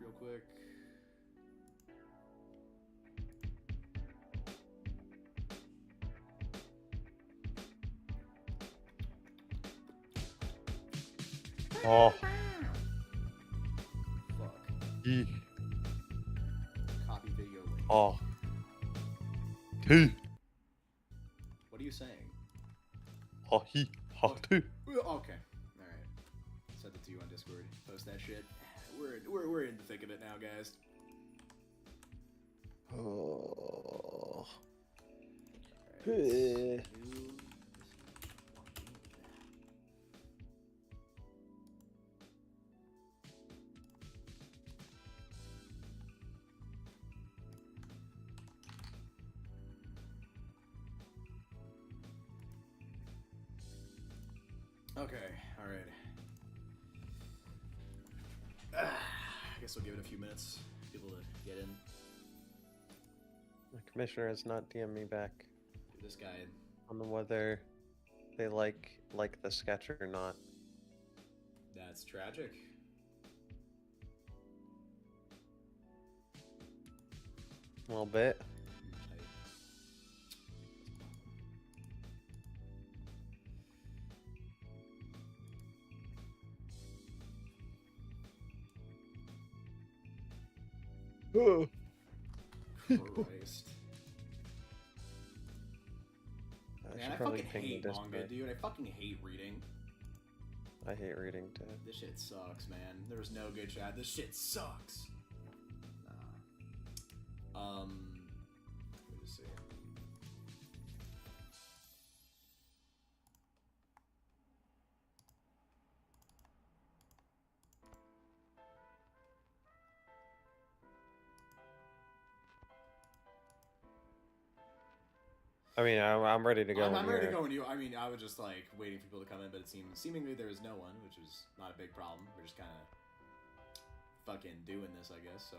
real quick. Oh. Fuck. He. Copy video link. Oh. He. What are you saying? Ha he. Ha too. Okay. Alright. Send it to you on Discord. Post that shit. We're in the thick of it now, guys. Oh. Alright. Okay, alright. I guess we'll give it a few minutes for people to get in. The commissioner has not DM'd me back This guy. on whether they like the sketch or not. That's tragic. A little bit. Oh. Christ. Man, I probably fucking ping the hate Discord. manga, dude. I fucking hate reading. I hate reading too. This shit sucks, man. There was no good chat. This shit sucks. Nah. Let me just see. I mean, I'm ready to go. I'm when ready to you're- go when you. I mean, I was just like waiting for people to come in, but it seemingly there was no one, which was not a big problem. We're just kind of fucking doing this, I guess. So,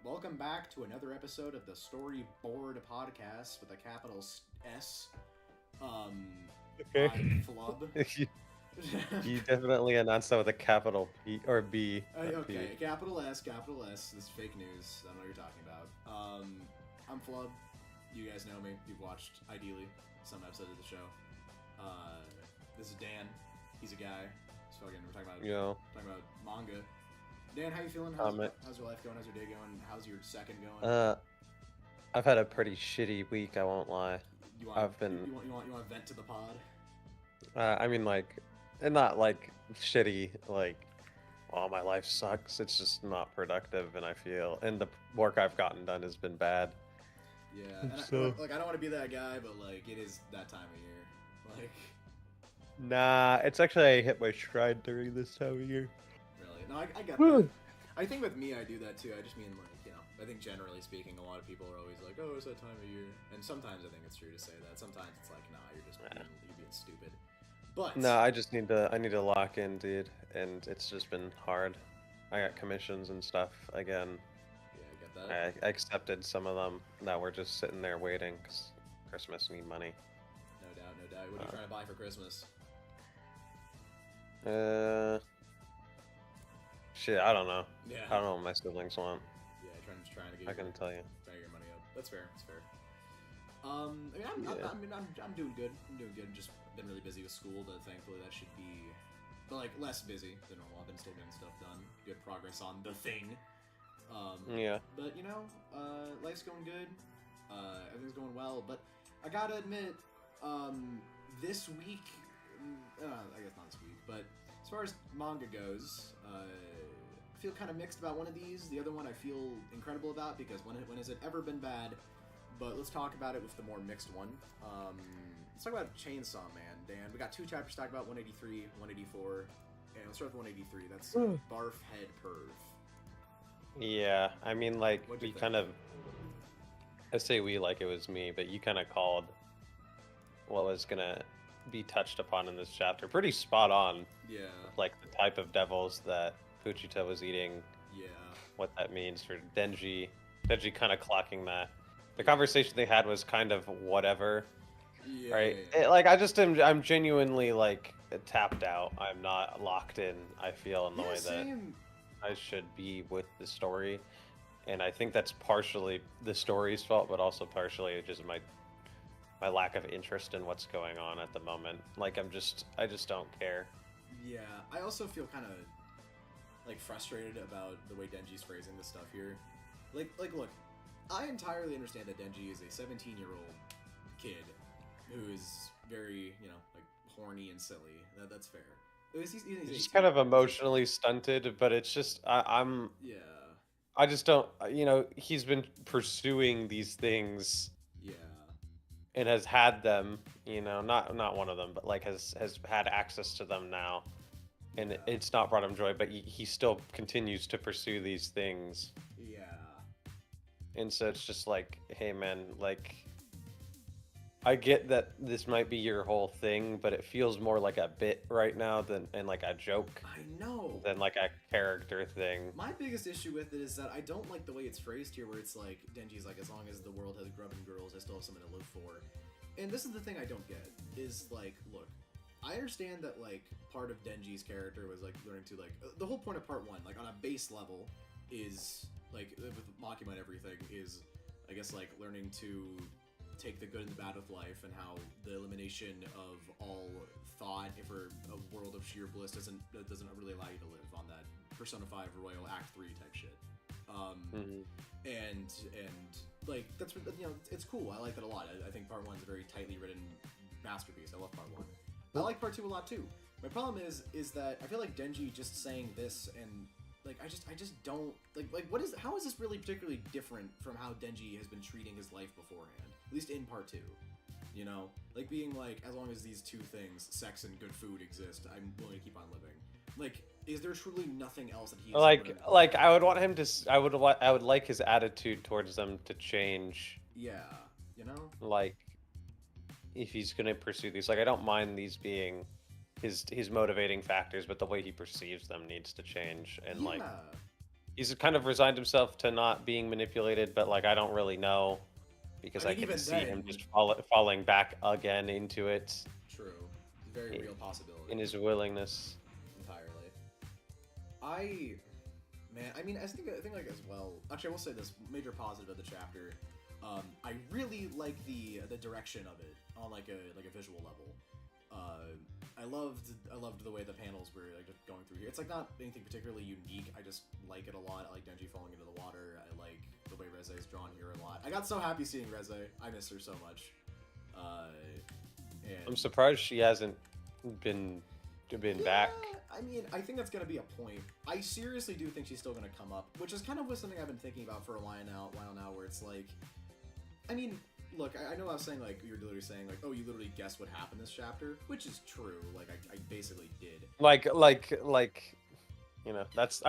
welcome back to another episode of the StoryBored Podcast with a capital S. Okay. I'm Flub. You definitely announced that with a capital P or B. not Okay, P. capital S. This is fake news. I don't know what you're talking about. I'm Flub. You guys know me. You've watched, ideally, some episodes of the show. This is Dan. He's a guy. So again, we're talking about manga. Dan, how you feeling? How's your life going? How's your day going? How's your second going? I've had a pretty shitty week. I won't lie. You I've been. You want to vent to the pod? I mean, like, and not like shitty. Like, oh, my life sucks. It's just not productive, and the work I've gotten done has been bad. Yeah, and So- I don't want to be that guy, but like it is that time of year. Like, Nah, it's actually I hit my stride during this time of year. really? No, I get Woo. that. I think with me, I do that too. I just mean like, I think generally speaking, a lot of people are always like, oh, it's that time of year. And sometimes I think it's true to say that. Sometimes it's like, nah, you're being stupid. But No, I need to lock in, dude, and it's just been hard. I got commissions and stuff again. yeah, I get that. I accepted some of them that were just sitting there waiting because Christmas need money. No doubt, no doubt. What are you trying to buy for Christmas? Shit, I don't know. Yeah. I don't know what my siblings want. Yeah, trying to get. I couldn't tell you. Trying to get your money up. That's fair. That's fair. I'm doing good. I'm doing good. Just been really busy with school, but thankfully that should be, but like less busy than normal. I've been still getting stuff done. Good progress on the thing. Yeah. But life's going good. Everything's going well. But I gotta admit, this week, I guess not this week, but as far as manga goes, I feel kind of mixed about one of these. The other one I feel incredible about because when has it ever been bad? But let's talk about it with the more mixed one. Let's talk about Chainsaw Man, Dan. We got two chapters to talk about, 183, 184. And let's start with 183. That's Barf Head Perv. Yeah, I mean, like, What'd you we think? kind of, I say we like it was me, but you kind of called what was gonna be touched upon in this chapter. Pretty spot on, Yeah. like the type of devils that Fujita was eating, Yeah. what that means for Denji kind of clocking that. The conversation they had was kind of whatever, Yeah. right? Yeah. Like, I'm genuinely, like, tapped out. I'm not locked in, I feel, in the way that same. I should be with the story, and I think that's partially the story's fault, but also partially just my lack of interest in what's going on at the moment. Like I just don't care. Yeah, I also feel kind of like frustrated about the way Denji's phrasing this stuff here. Look, I entirely understand that Denji is a 17-year-old kid who is very, like horny and silly. That's fair. He's He's 18. kind of emotionally stunted, but it's just Yeah. I just don't, he's been pursuing these things Yeah. and has had them, not one of them, but like has had access to them now, and Yeah. it's not brought him joy, but he still continues to pursue these things. Yeah. And so it's just like, hey man, like I get that this might be your whole thing, but it feels more like a bit right now and like a joke I know. than like a character thing. My biggest issue with it is that I don't like the way it's phrased here, where it's like, Denji's like, as long as the world has grub and girls, I still have something to live for. And this is the thing I don't get, is like, look, I understand that like part of Denji's character was like learning to like, the whole point of part 1, like on a base level, is like, with Makima and everything, is I guess like learning to take the good and the bad of life, and how the elimination of all thought for a world of sheer bliss doesn't really allow you to live on that Persona 5 Royal Act 3 type shit. And like that's, it's cool. I like that a lot. I think part 1's a very tightly written masterpiece. I love part 1. I like part 2 a lot too. My problem is that I feel like Denji just saying this, and like I just don't like how is this really particularly different from how Denji has been treating his life beforehand, at least in part 2. Like being like, as long as these two things, sex and good food, exist, I'm willing to keep on living. Like, is there truly nothing else that he's like I would want him to I would like his attitude towards them to change. Yeah, like if he's gonna pursue these, like I don't mind these being his motivating factors, but the way he perceives them needs to change. And yeah. like he's kind of resigned himself to not being manipulated, but like I don't really know, because I can see him just falling back again into it. True, very real possibility in his willingness. Entirely. I mean, I think like as well. Actually, I will say this major positive of the chapter. I really like the direction of it on like a visual level. I loved the way the panels were like just going through here. It's like not anything particularly unique. I just like it a lot. I like Denji falling into the water. I like the way Reze is drawn here a lot. I got so happy seeing Reze. I miss her so much. And I'm surprised she hasn't been back. I mean, I think that's gonna be a point. I seriously do think she's still gonna come up, which is kind of something I've been thinking about for a while now. Where it's like, I mean, look, I know I was saying like you're literally saying like, oh, you literally guessed what happened this chapter, which is true. Like I basically did. Like I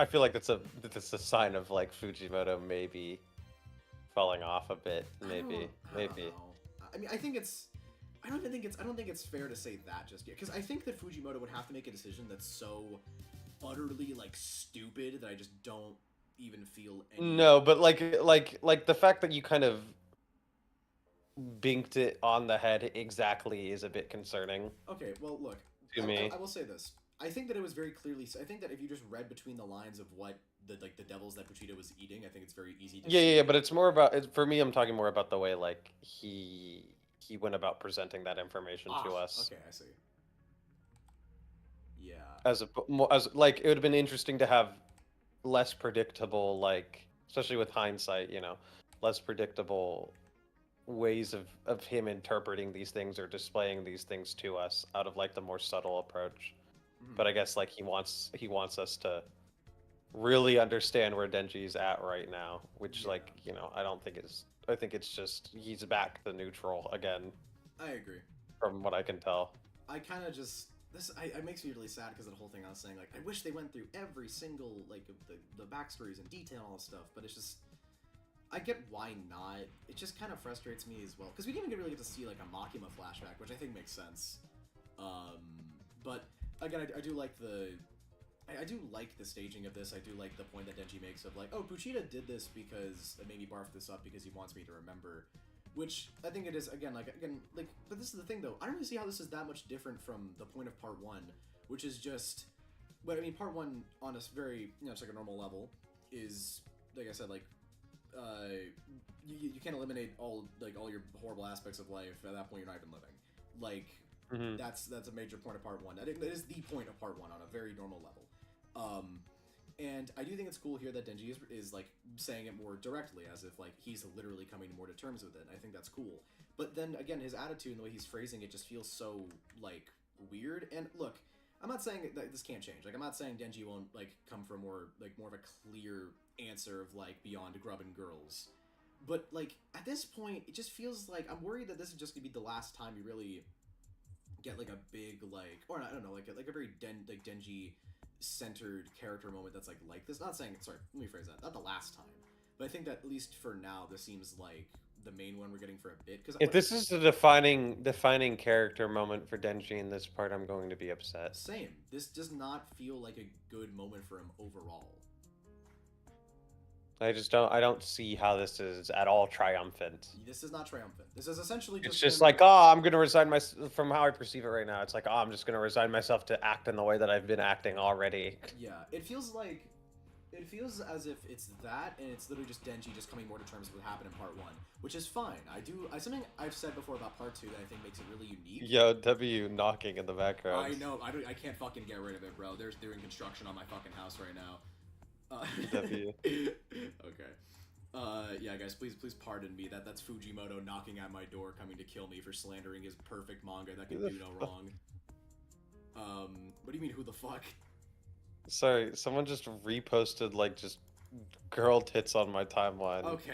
feel like that's a sign of like Fujimoto maybe falling off a bit. Maybe. I mean, I don't think it's fair to say that just yet, because I think that Fujimoto would have to make a decision that's so utterly like stupid that I just don't even feel any. No, but like the fact that you kind of binked it on the head exactly is a bit concerning. Okay, well, look, I will say this. I think that it was very clearly. I think that if you just read between the lines of what the devils that Pochita was eating, I think it's very easy to. Yeah, but it's more about for me. I'm talking more about the way like he went about presenting that information to us. Okay, I see. Yeah. As like it would have been interesting to have less predictable, like especially with hindsight, less predictable ways of him interpreting these things or displaying these things to us out of like the more subtle approach. But I guess like he wants us to really understand where Denji's at right now, which like I don't think is. I think it's just he's back to neutral again. I agree. From what I can tell. I kind of just it makes me really sad because of the whole thing I was saying. Like I wish they went through every single like the backstories in detail and all this stuff, but it's just I get why not. It just kind of frustrates me as well because we didn't even really get to see like a Makima flashback, which I think makes sense. But again, I do like I do like the staging of this. I do like the point that Denji makes of like, oh, Pochita did this because it made me barf this up because he wants me to remember, which I think it is again. But this is the thing though. I don't really see how this is that much different from the point of part 1, which is just but I mean, part one on a very, it's like a normal level is, like I said, like, you can't eliminate all your horrible aspects of life. At that point, you're not even living. Like, that's a major point of part one. That is the point of part one on a very normal level. And I do think it's cool here that Denji is like saying it more directly, as if like he's literally coming more to terms with it. I think that's cool. But then again, his attitude and the way he's phrasing it just feels so like weird. And look, I'm not saying that this can't change. Like, I'm not saying Denji won't like come for more of a clear answer of like beyond grub and girls. But like at this point, it just feels like I'm worried that this is just gonna be the last time you really get like a big like, or I don't know, like a very Denji centered character moment that's like this. Not saying, sorry, let me phrase that. Not the last time, but I think that at least for now, this seems like the main one we're getting for a bit. Because if this is the defining character moment for Denji in this part, I'm going to be upset. Same. This does not feel like a good moment for him overall. I don't see how this is at all triumphant. This is not triumphant. This is essentially just... It's just like, oh, I'm going to resign from how I perceive it right now. It's like, oh, I'm just going to resign myself to act in the way that I've been acting already. Yeah, it feels as if it's that, and it's literally just Denji just coming more to terms with what happened in part one, which is fine. Something I've said before about part two that I think makes it really unique. Yo, W knocking in the background. I know, I can't fucking get rid of it, bro. They're doing construction on my fucking house right now. W. Okay. Yeah, guys, please pardon me. That's Fujimoto knocking at my door, coming to kill me for slandering his perfect manga that can do no wrong. What do you mean, who the fuck? Sorry, someone just reposted like just girl tits on my timeline. Okay.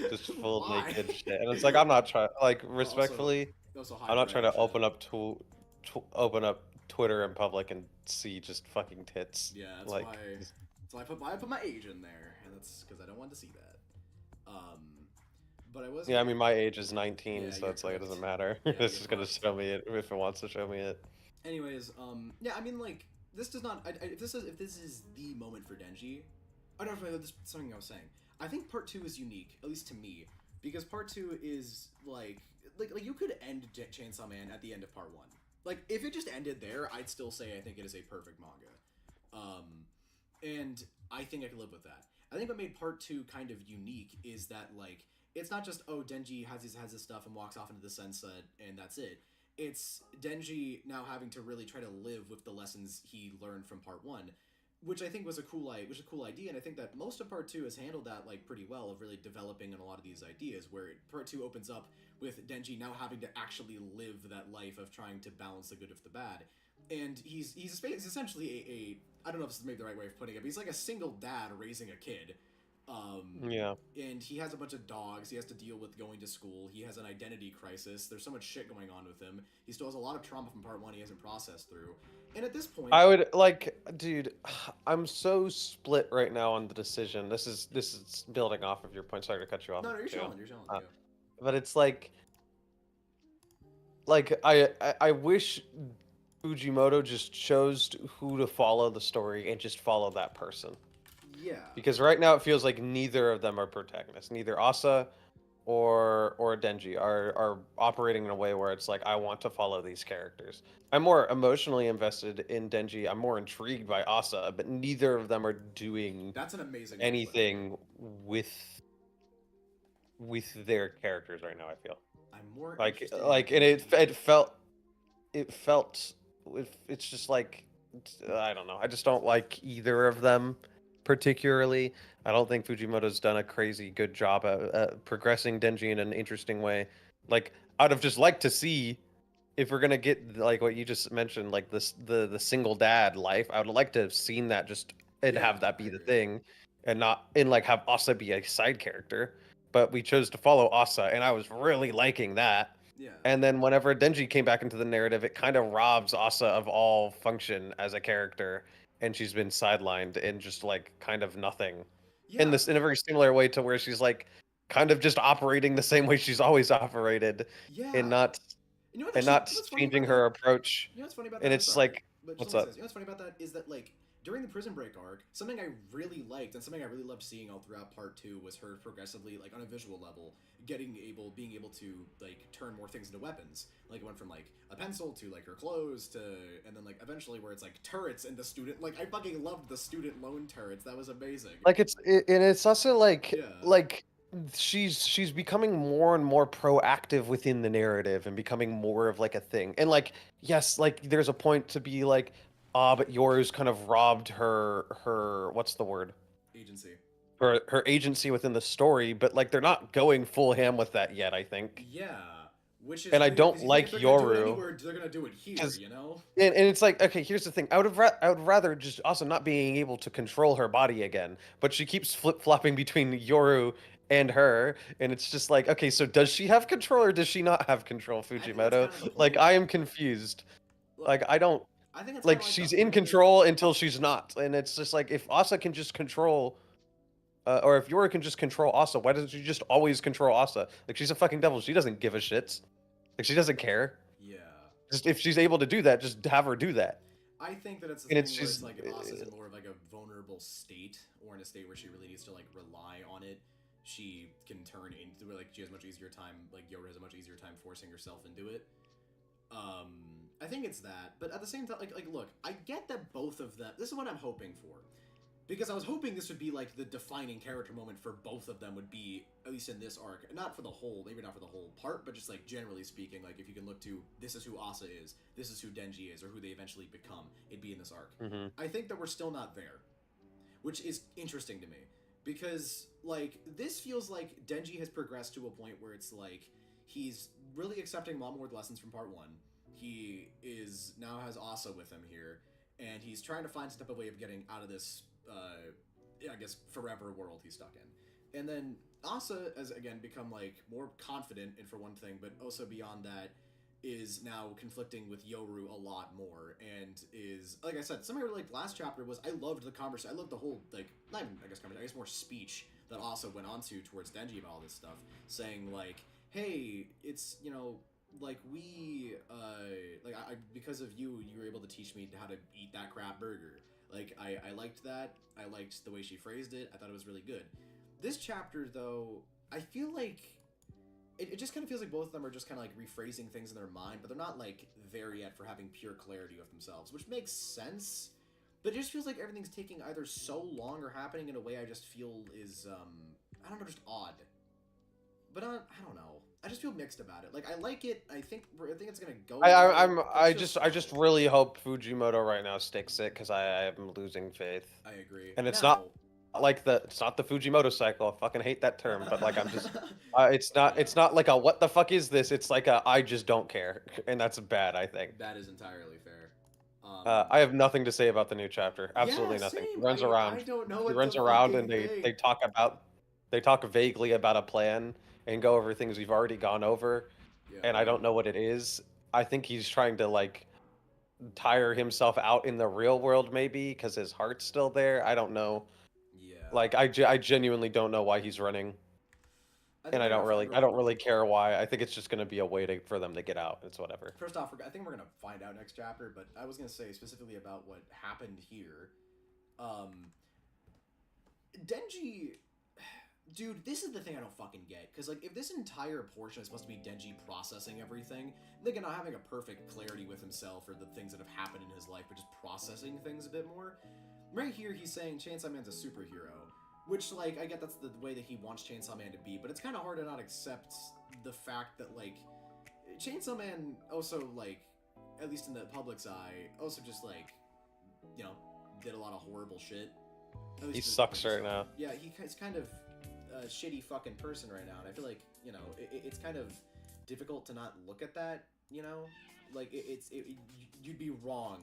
Just full naked shit, and it's like I'm not trying. Like respectfully, I'm not trying to open up Twitter in public and see just fucking tits. Yeah, that's like, why I put my age in there, and that's because I don't want to see that. But I was. Yeah, I mean my age is 19, yeah, so it's like it doesn't matter. Yeah, It's just gonna show me it if it wants to show me it. Anyways, yeah, I mean like this does not. If this is the moment for Denji, I don't know if this is something I was saying. I think part two is unique, at least to me, because part two is like you could end Chainsaw Man at the end of part one. Like if it just ended there, I'd still say I think it is a perfect manga. And I think I could live with that. I think what made part two kind of unique is that like it's not just Denji has his stuff and walks off into the sunset and that's it. It's Denji now having to really try to live with the lessons he learned from part one, which I think was a cool idea, and I think that most of part two has handled that like pretty well of really developing on a lot of these ideas. Where part two opens up with Denji now having to actually live that life of trying to balance the good with the bad, and he's essentially a I don't know if this is maybe the right way of putting it, but he's like a single dad raising a kid. Yeah. And he has a bunch of dogs. He has to deal with going to school. He has an identity crisis. There's so much shit going on with him. He still has a lot of trauma from part one he hasn't processed through. And at this point, I would like, dude, I'm so split right now on the decision. This is building off of your point. Sorry to cut you off. No, you're chilling. You're chilling. But it's like I wish Fujimoto just chose who to follow the story and just follow that person. Yeah. Because right now it feels like neither of them are protagonists. Neither Asa or Denji are operating in a way where it's like, I want to follow these characters. I'm more emotionally invested in Denji. I'm more intrigued by Asa, but neither of them are doing that's an amazing anything with their characters right now, I feel. I'm more and it felt it's just like, I don't know. I just don't like either of them particularly. I don't think Fujimoto's done a crazy good job at progressing Denji in an interesting way. Like, I'd have just liked to see, if we're gonna get like what you just mentioned, like the single dad life, I would like to have seen that have that be the thing, and like have Asa be a side character. But we chose to follow Asa, and I was really liking that. Yeah. And then whenever Denji came back into the narrative, it kind of robs Asa of all function as a character, and she's been sidelined in just like kind of nothing. Yeah. In a very similar way to where she's like kind of just operating the same way she's always operated. Yeah. And not changing her approach. You know what's funny about that? And it's like, what's up? You know what's funny about that is that like during the Prison Break arc, something I really liked and something I really loved seeing all throughout part 2 was her progressively, like on a visual level, being able to like turn more things into weapons. Like it went from like a pencil to like her clothes to, and then like eventually where it's like turrets and the student, like I fucking loved the student loan turrets. That was amazing. Like and it's also Yeah. like she's becoming more and more proactive within the narrative and becoming more of like a thing. And like yes, like there's a point to be like, ah, but Yoru's kind of robbed her what's the word? Agency. Her agency within the story, but like they're not going full ham with that yet, I think. Yeah. Which is And I weird don't because you think like if they're gonna do it Yoru. anywhere, they're gonna do it here, 'Cause you know? and it's like, okay, here's the thing. I would rather just also not being able to control her body again, but she keeps flip-flopping between Yoru and her, and it's just like, okay, so does she have control or does she not have control, I think that's Fujimoto? kind of the Like point. I am confused. Look, Like I don't I think it's kind like of like the she's in whole. control until she's not. And it's just like if Asa can just control or if Yoru can just control Asa, why doesn't she just always control Asa? Like she's a fucking devil. She doesn't give a shit. Like she doesn't care. Yeah. Just if she's able to do that, just have her do that. I think that it's a And thing it's where it's just like if Asa's in more of like a vulnerable state, or in a state where she really needs to like rely on it, she can turn into where like she has a much easier time, like Yoru has a much easier time forcing herself into it. I think it's that, but at the same time, like look, I get that both of them. This is what I'm hoping for, because I was hoping this would be like the defining character moment for both of them would be, at least in this arc, not for the whole, maybe not for the whole part, but just like generally speaking, like if you can look to this is who Asa is, this is who Denji is, or who they eventually become, it'd be in this arc. Mm-hmm. I think that we're still not there, which is interesting to me, because like this feels like Denji has progressed to a point where it's like he's really accepting Mom-Ward lessons from part 1. He is now has Asa with him here, and he's trying to find some type of way of getting out of this I guess forever world he's stuck in. And then Asa has again become like more confident, and for one thing, but also beyond that is now conflicting with Yoru a lot more, and is, like I said, something I really liked last chapter was I loved the conversation. I loved the whole, like, not even, I guess more speech that Asa went on to towards Denji about all this stuff, saying like, hey, it's, you know, like we like I because of you were able to teach me how to eat that crap burger. Like I liked that. I liked the way she phrased it. I thought it was really good. This chapter though, I feel like it just kind of feels like both of them are just kind of like rephrasing things in their mind, but they're not like there yet for having pure clarity of themselves, which makes sense. But it just feels like everything's taking either so long or happening in a way I just feel is I don't know, just odd. But I don't know. I just feel mixed about it. Like I like it. I think it's gonna go. I just really hope Fujimoto right now sticks it because I am losing faith. I agree. And it's now, not like it's not the Fujimoto cycle. I fucking hate that term, but like I'm just it's not like a what the fuck is this? It's like a I just don't care, and that's bad. I think that is entirely fair. I have nothing to say about the new chapter. Absolutely yeah, nothing. Same. He runs around. I don't know. He runs around and they talk vaguely about a plan and go over things we've already gone over, Yeah. and I don't know what it is. I think he's trying to like tire himself out in the real world, maybe because his heart's still there. I don't know. Yeah. Like I genuinely don't know why he's running, and I don't really care why. I think it's just gonna be a way for them to get out. It's whatever. First off, I think we're gonna find out next chapter, but I was gonna say specifically about what happened here. Denji, dude, this is the thing I don't fucking get. Because, like, if this entire portion is supposed to be Denji processing everything, like, not having a perfect clarity with himself or the things that have happened in his life, but just processing things a bit more, right here he's saying Chainsaw Man's a superhero. Which, like, I get that's the way that he wants Chainsaw Man to be, but it's kind of hard to not accept the fact that, like, Chainsaw Man also, like, at least in the public's eye, also just, like, you know, did a lot of horrible shit. He sucks right now. Yeah, he's kind of a shitty fucking person right now, and I feel like, you know, it's kind of difficult to not look at that, you know? Like, you'd be wrong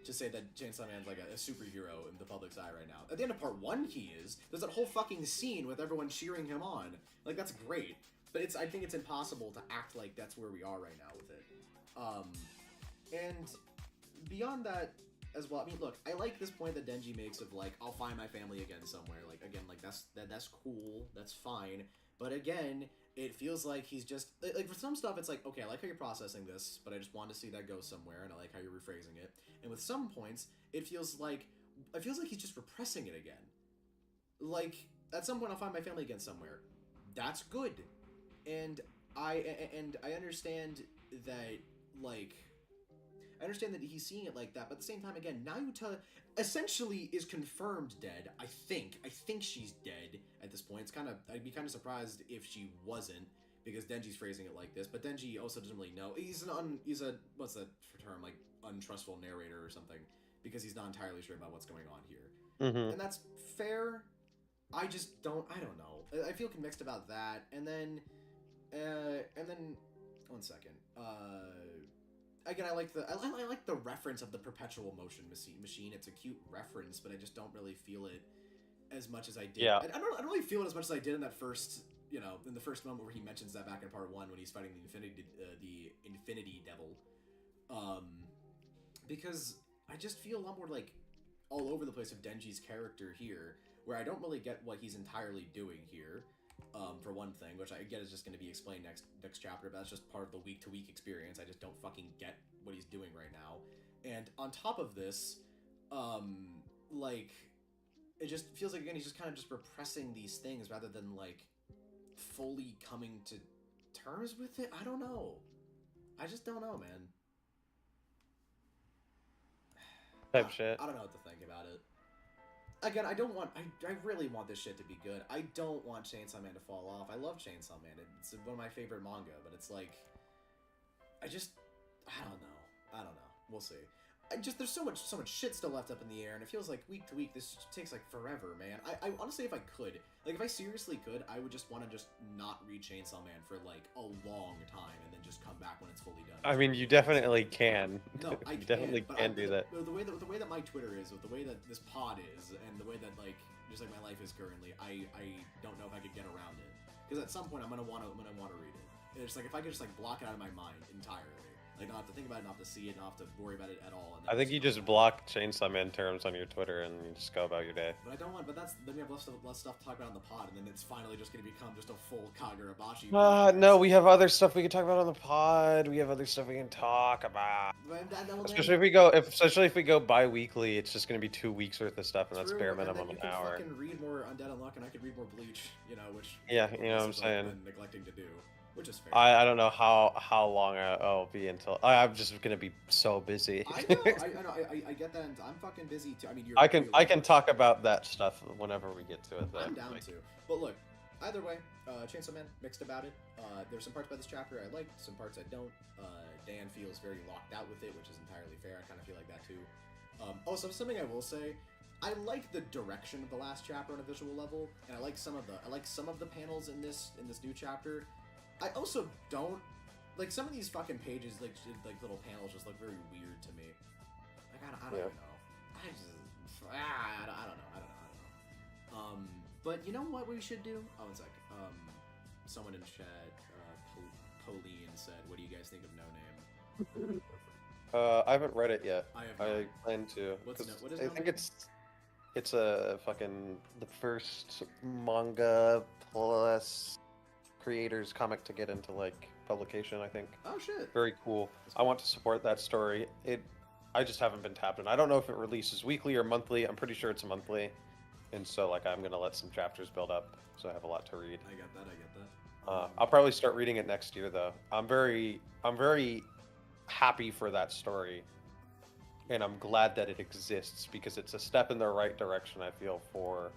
to say that Chainsaw Man's like a superhero in the public's eye right now. At the end of part 1, he is. There's that whole fucking scene with everyone cheering him on. Like, that's great. But I think it's impossible to act like that's where we are right now with it. And beyond that as well, I mean, look, I like this point that Denji makes of, like, I'll find my family again somewhere. Like, again, like, that's cool, that's fine. But again, it feels like he's just, like, for some stuff, it's like, okay, I like how you're processing this, but I just want to see that go somewhere, and I like how you're rephrasing it. And with some points, it feels like, it feels like he's just repressing it again. Like, at some point I'll find my family again somewhere. That's good. And I understand that, like, I understand that he's seeing it like that, but at the same time, again, Nayuta essentially is confirmed dead. I think she's dead at this point. I'd be kind of surprised if she wasn't, because Denji's phrasing it like this, but Denji also doesn't really know. He's a, what's that term, like, untrustful narrator or something, because he's not entirely sure about what's going on here. Mm-hmm. And that's fair. I don't know. I feel mixed about that. And then, one second. Again, I like the reference of the perpetual motion machine. It's a cute reference, but I just don't really feel it as much as I did. Yeah. I don't really feel it as much as I did in that first, in the first moment where he mentions that back in part 1 when he's fighting the Infinity Devil. Because I just feel a lot more like all over the place of Denji's character here, where I don't really get what he's entirely doing here. For one thing, which I get is just going to be explained next chapter, but that's just part of the week-to-week experience. I just don't fucking get what he's doing right now. And on top of this, like, it just feels like, again, he's just kind of just repressing these things rather than, like, fully coming to terms with it. I don't know. I just don't know, man. Type shit. I don't know what to think about it. Again, I really want this shit to be good. I don't want Chainsaw Man to fall off. I love Chainsaw Man. It's one of my favorite manga, but it's like, I don't know. We'll see. There's so much shit still left up in the air, and it feels like week to week this takes like forever, man. I honestly, if I could, like, if I seriously could, I would just want to just not read Chainsaw Man for like a long time, and then just come back when it's fully done. I mean, you definitely can. No, I definitely can do that. The way that my Twitter is, with the way that this pod is, and the way that, like, just like my life is currently, I don't know if I could get around it. Because at some point I'm gonna wanna read it. And it's like, if I could just like block it out of my mind entirely. Like, not have to think about it, not have to see it, not have to worry about it at all. And I think you just block Chainsaw Man terms on your Twitter and you just go about your day. But I don't want. But then we have less stuff to talk about on the pod, and then it's finally just going to become just a full Kagurabachi. No, we have other stuff we can talk about on the pod. We have other stuff we can talk about. Especially if we go bi-weekly, it's just going to be 2 weeks worth of stuff, and that's bare minimum an hour. You can fucking read more Undead Unluck, and I could read more Bleach. Which yeah, you know what I'm saying. I've been neglecting to do. Which is fair. I don't know how long I'll be until I'm just gonna be so busy. I know, I get that, and I'm fucking busy too. I mean, I can talk about that stuff whenever we get to it. I'm down to. But look, either way, Chainsaw Man, mixed about it. There's some parts about this chapter I liked, some parts I don't. Dan feels very locked out with it, which is entirely fair. I kind of feel like that too. Also, something I will say, I like the direction of the last chapter on a visual level, and I like some of the panels in this new chapter. I also don't like some of these fucking pages, like little panels, just look very weird to me. Like, I don't know. I don't know. But you know what we should do? Oh, one sec. Someone in chat, Pauline said, "What do you guys think of No Name?" I haven't read it yet. I plan to. What is I think it's a fucking the first manga plus creators comic to get into like publication, I think. Oh shit. Very cool. I want to support that story. I just haven't been tapped in. I don't know if it releases weekly or monthly. I'm pretty sure it's monthly. And so like I'm gonna let some chapters build up so I have a lot to read. I get that. I'll probably start reading it next year though. I'm very happy for that story. And I'm glad that it exists because it's a step in the right direction, I feel, for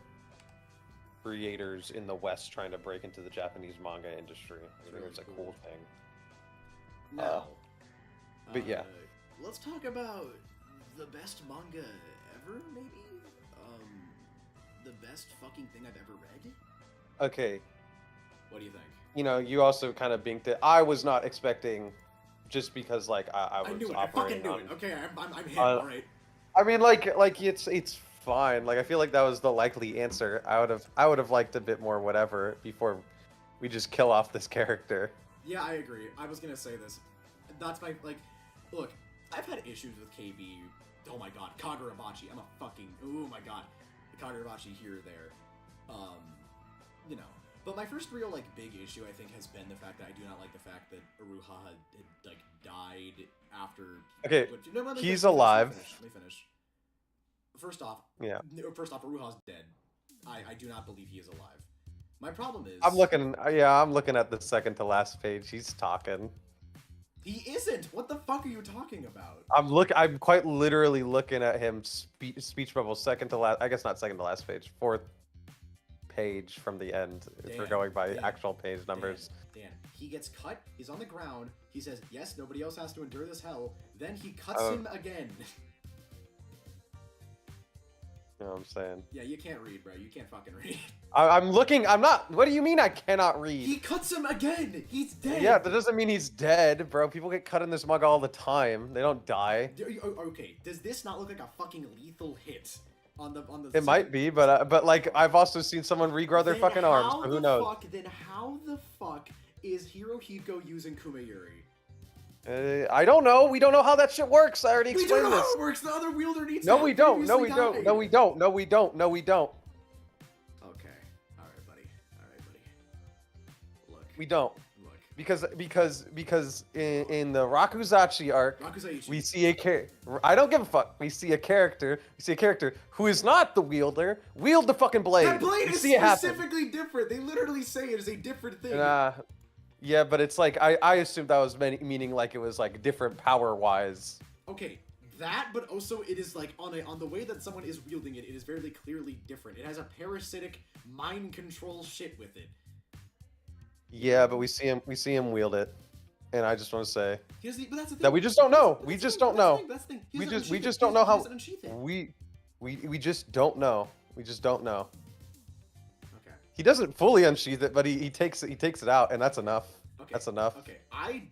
creators in the West trying to break into the Japanese manga industry. I think it's a cool thing. Now, but yeah. Let's talk about the best manga ever, maybe? The best fucking thing I've ever read? Okay. What do you think? You also kind of binked it. I was not expecting, just because like I was knew it. operating I fucking knew on, it. Okay, I'm him, alright. I mean, like it's fine. Like I feel like that was the likely answer. I would have liked a bit more whatever before we just kill off this character. Yeah, I agree. I was gonna say this. That's my look. I've had issues with KB. Oh my god, Kagurabachi. I'm a fucking. Oh my god, Kagurabachi here or there. But my first real big issue I think has been the fact that I do not like the fact that Iruha had died after. Okay, he's alive. Let me finish. First off, Yeah. Aruha's dead. I do not believe he is alive. My problem is... I'm looking at the second to last page. He's talking. He isn't! What the fuck are you talking about? I'm quite literally looking at him speech bubble second to last, I guess not second to last page, fourth page from the end, if we're going by actual page numbers. Dan, he gets cut, he's on the ground, he says, yes, nobody else has to endure this hell, then he cuts him again. You know what I'm saying? Yeah, you can't read, bro. You can't fucking read. I'm looking. I'm not. What do you mean I cannot read? He cuts him again. He's dead. Yeah, that doesn't mean he's dead, bro. People get cut in this manga all the time. They don't die. Okay, does this not look like a fucking lethal hit on the? It might be, but like I've also seen someone regrow their fucking arms. So who knows? Then how the fuck is Hirohiko using Kumayuri? I don't know. We don't know how that shit works. I already explained this. We don't know how it works. The other wielder needs to No, we don't. No, we don't. No, we don't. No, we don't. No, we don't. Okay. All right, buddy. Look. We don't. Look. Because in the Rakuzachi arc, we see a character. I don't give a fuck. We see a character who is not the wielder wield the fucking blade. That blade is specifically different. They literally say it is a different thing. Yeah, but it's like I assumed that was meaning like it was like different power wise. Okay, that, but also it is like on the way that someone is wielding it, it is very clearly different. It has a parasitic mind control shit with it. Yeah, but we see him wield it, and I just want to say but that's the thing. that we just don't know. We just don't know. That's the thing. We just don't know how. We just don't know. We just don't know. He doesn't fully unsheath it, but he takes it out, and that's enough. Okay. That's enough. Okay. I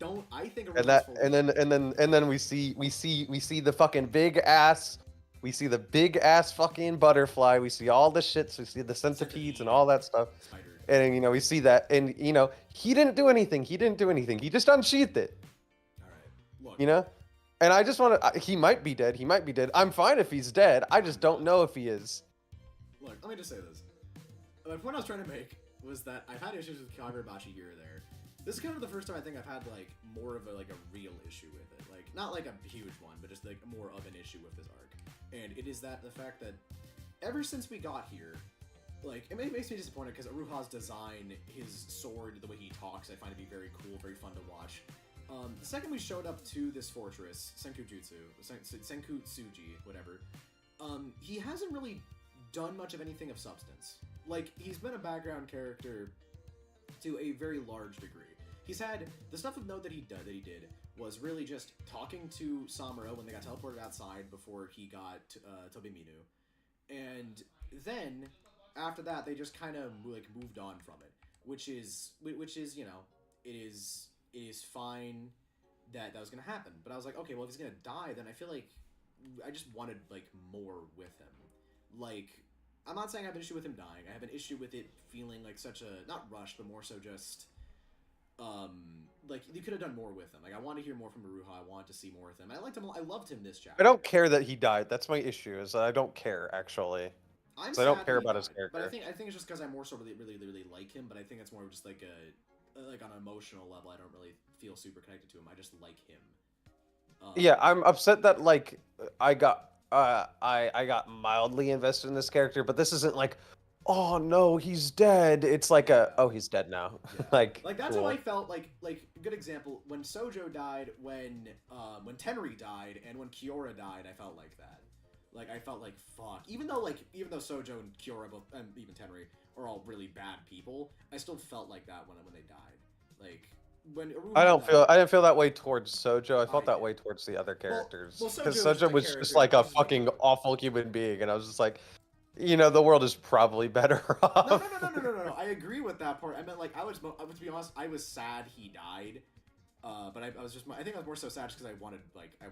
think. And then we see the fucking big ass. We see the big ass fucking butterfly. We see all the shits. We see the centipedes and all that stuff. Spider. And we see that, and he didn't do anything. He just unsheathed it. All right. Look. And I just want to. He might be dead. I'm fine if he's dead. I just don't know if he is. Look. Let me just say this. The point I was trying to make was that I've had issues with Kagurabachi here or there. This is kind of the first time I think I've had like more of a real issue with it. Like not like a huge one, but just like more of an issue with this arc. And it is that the fact that ever since we got here, like it makes me disappointed because Aruha's design, his sword, the way he talks, I find to be very cool, very fun to watch. The second we showed up to this fortress, Senkutsuji, whatever, he hasn't really done much of anything of substance. Like, he's been a background character to a very large degree. He's had the stuff of note that he did was really just talking to Samuro when they got teleported outside before he got Tobiminu, and then after that they just kind of like moved on from it, which is it is fine that was gonna happen. But I was like, okay, well if he's gonna die, then I feel like I just wanted like more with him. Like, I'm not saying I have an issue with him dying. I have an issue with it feeling like such a, not rushed, but more so just, like, you could have done more with him. Like, I want to hear more from Aruha. I want to see more with him. I loved him this chapter. I don't care that he died. That's my issue, is that I don't care, actually. I don't care about his character. But I think it's just because I more so really like him, but I think it's more just like like on an emotional level, I don't really feel super connected to him. I just like him. Yeah, I'm upset that, like, I got mildly invested in this character, but this isn't like, oh no, he's dead. It's like oh, he's dead now. Yeah. like that's how I felt. Like good example, when Sojo died, when Tenri died, and when Kiora died, I felt like that. Like I felt like fuck. Even though Sojo and Kiora both, and even Tenri, are all really bad people, I still felt like that when they died. Like. I didn't feel that way towards Sojo. I felt that way towards the other characters. Because Sojo was just like a fucking awful human being, and I was just like, the world is probably better off. No. I agree with that part. I meant like to be honest, I was sad he died. But I think I was more so sad just because I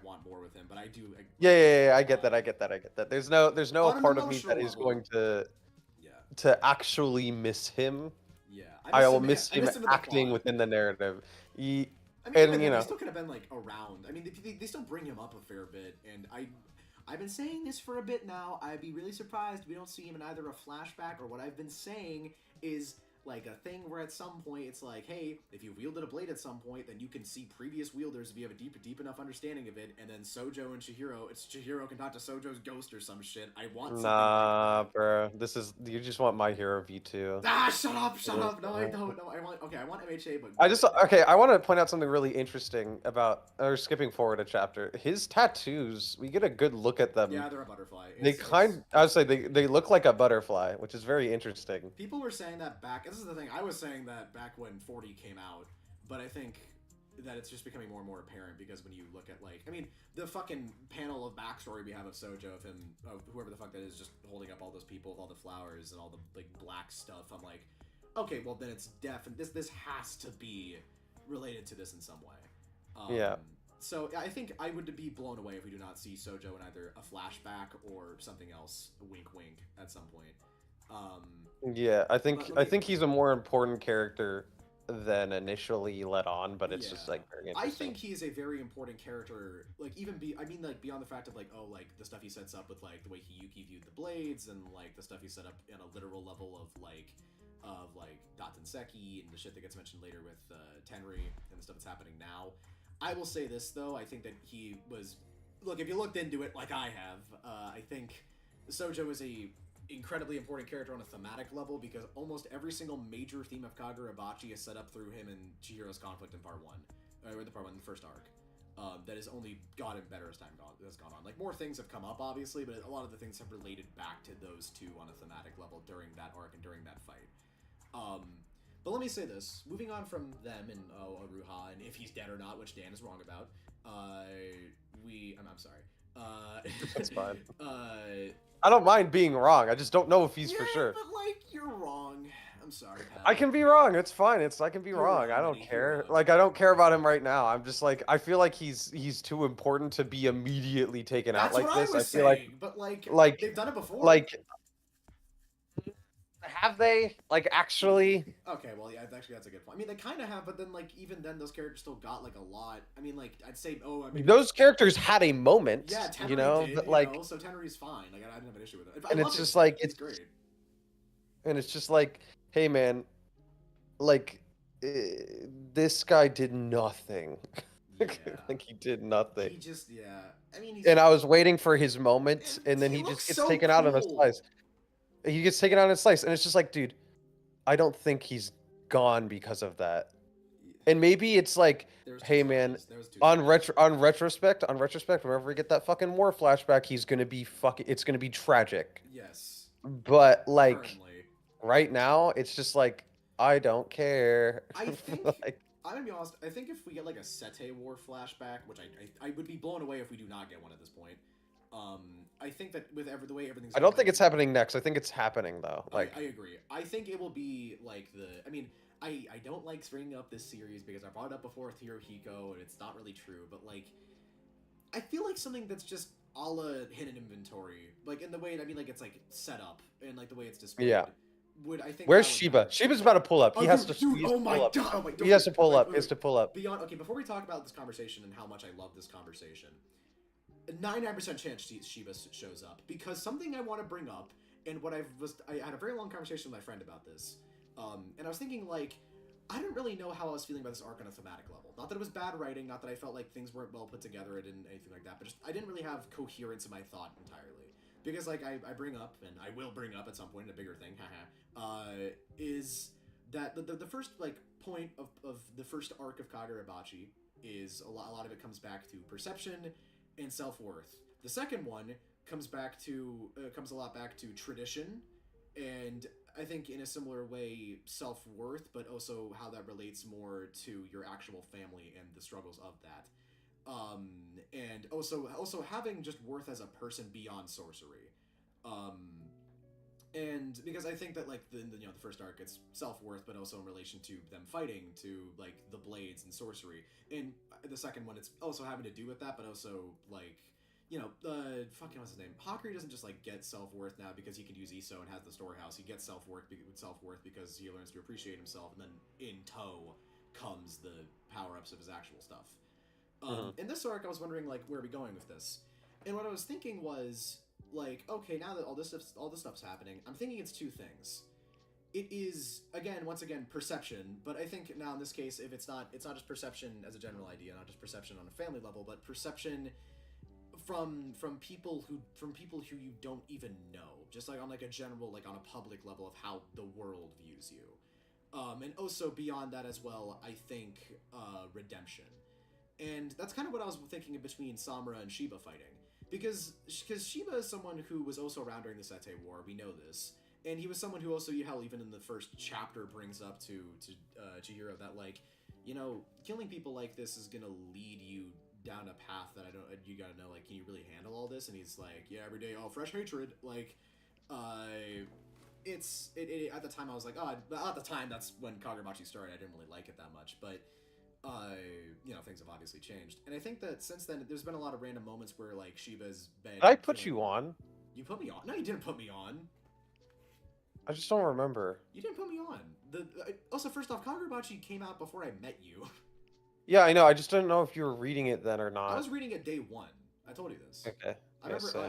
want more with him. But I do. Yeah. I get that. There's no part of me that is going to actually miss him. Yeah, I will miss him acting within the narrative. He still could have been like around. I mean, they still bring him up a fair bit, and I've been saying this for a bit now. I'd be really surprised if we don't see him in either a flashback or what I've been saying is like a thing where at some point it's like, hey, if you wielded a blade at some point, then you can see previous wielders if you have a deep enough understanding of it, and then Sojo and Chihiro can talk to Sojo's ghost or some shit. I want something Nah, like that. bro. You just want My Hero V2. Shut up. No, I don't. No, I want MHA, but I want to point out something really interesting about, or skipping forward a chapter. His tattoos, we get a good look at them. Yeah, they're a butterfly. I would say they look like a butterfly, which is very interesting. People were saying that back. This is the thing. I was saying that back when 40 came out, but I think that it's just becoming more and more apparent because when you look at, like, I mean, the fucking panel of backstory we have of Sojo, of him, of whoever the fuck that is, just holding up all those people with all the flowers and all the like black stuff. I'm like, okay, well then it's definitely this has to be related to this in some way. Yeah. So I think I would be blown away if we do not see Sojo in either a flashback or something else. Wink, wink. At some point. Yeah, I think he's a more important character than initially let on, but it's just like very interesting. I think he is a very important character. Like beyond the fact of like, oh, like the stuff he sets up with like the way Yuki viewed the blades and like the stuff he set up in a literal level of like Datenseki and the shit that gets mentioned later with Tenri and the stuff that's happening now. I will say this though, I think that he was, look, if you looked into it like I have, I think Sojo is a incredibly important character on a thematic level because almost every single major theme of Kagurabachi is set up through him and Chihiro's conflict in part 1, or the first arc. That has only gotten better as time has gone on. Like, more things have come up, obviously, but a lot of the things have related back to those two on a thematic level during that arc and during that fight. But let me say this. Moving on from them and Aruha, and if he's dead or not, which Dan is wrong about, I'm sorry. That's fine. I don't mind being wrong. I just don't know if he's for sure. But, like, you're wrong. I'm sorry, pal. I can be wrong. It's fine. I can be wrong. I don't care. Like, I don't care about him right now. I'm just like, I feel like he's too important to be immediately taken out like this. I feel like, but like they've done it before. Like, have they? Like, actually? Okay, well, yeah, actually, that's a good point. I mean, they kind of have, but then, like, even then, those characters still got, like, a lot. I mean, like, I'd say, those characters had a moment, yeah, Tenri you know? did, but, like, so Tenri's fine. Like, I didn't have an issue with it. And it's just like, it's great. And it's just like, hey, man, like, this guy did nothing. Yeah. Like, he did nothing. He just, I mean, and I was waiting for his moment, and then he just gets taken out in a slice. He gets taken out in a slice, and it's just like, dude, I don't think he's gone because of that. And maybe it's like, hey, man, on retrospect, whenever we get that fucking war flashback, he's gonna be it's gonna be tragic. Yes. But, like, currently, right now, it's just like, I don't care. I think, like, I'm gonna be honest, I think if we get, like, a Sete War flashback, which I would be blown away if we do not get one at this point, I think that with the way everything's... I don't think it's happening next. I think it's happening, though. Like, I agree. I think it will be, like, I mean, I don't like bringing up this series because I brought it up before with Hirohiko, and it's not really true, but, like, I feel like something that's just a la hidden inventory, like, in the way, I mean, like, it's, like, set up, and, like, the way it's displayed. Yeah. I think where's Shiba? Shiba's about to pull up. He has to pull up. He has to pull up. He has to pull up. Okay, before we talk about this conversation and how much I love this conversation, 99% chance Shiba shows up, because something I want to bring up, and I had a very long conversation with my friend about this, and I was thinking, like, I didn't really know how I was feeling about this arc on a thematic level. Not that it was bad writing, not that I felt like things weren't well put together, and anything like that, but just I didn't really have coherence in my thought entirely. Because, like, I bring up, and I will bring up at some point, a bigger thing, is that the first, like, point of the first arc of Kagurabachi is a lot of it comes back to perception and self-worth. The second one comes a lot back to tradition, and I think in a similar way, self-worth, but also how that relates more to your actual family and the struggles of that. And also having just worth as a person beyond sorcery. And because I think that, like, the first arc, it's self-worth, but also in relation to them fighting, to, like, the blades and sorcery. And the second one, it's also having to do with that, but also, like, fucking what's his name? Hakuri doesn't just, like, get self-worth now because he can use Iso and has the storehouse. He gets self-worth because he learns to appreciate himself, and then in tow comes the power-ups of his actual stuff. In this arc, I was wondering, like, where are we going with this? And what I was thinking was, like, okay, now that all this stuff's happening, I'm thinking it's two things. it is, again, once again, perception. But I think now in this case, if it's not just perception as a general idea, not just perception on a family level, but perception from people who you don't even know, just like on like a general, like on a public level of how the world views you. And also beyond that as well, I think redemption. And that's kind of what I was thinking in between Samura and Shiba fighting. Because Shiba is someone who was also around during the Sete War, we know this. And he was someone who also, hell, even in the first chapter brings up to Chihiro that, like, you know, killing people like this is gonna lead you down a path that you gotta know, like, can you really handle all this? And he's like, yeah, every day, fresh hatred. Like, at the time I was like, at the time, that's when Kagurabachi started, I didn't really like it that much, but, you know, things have obviously changed. And I think that since then, there's been a lot of random moments where, like, Shiba's been... Did I put you on? You put me on? No, you didn't put me on. I just don't remember. You didn't put me on. Also, first off, Kagurabachi came out before I met you. Yeah, I know. I just didn't know if you were reading it then or not. I was reading it day one. I told you this. Okay. I remember. I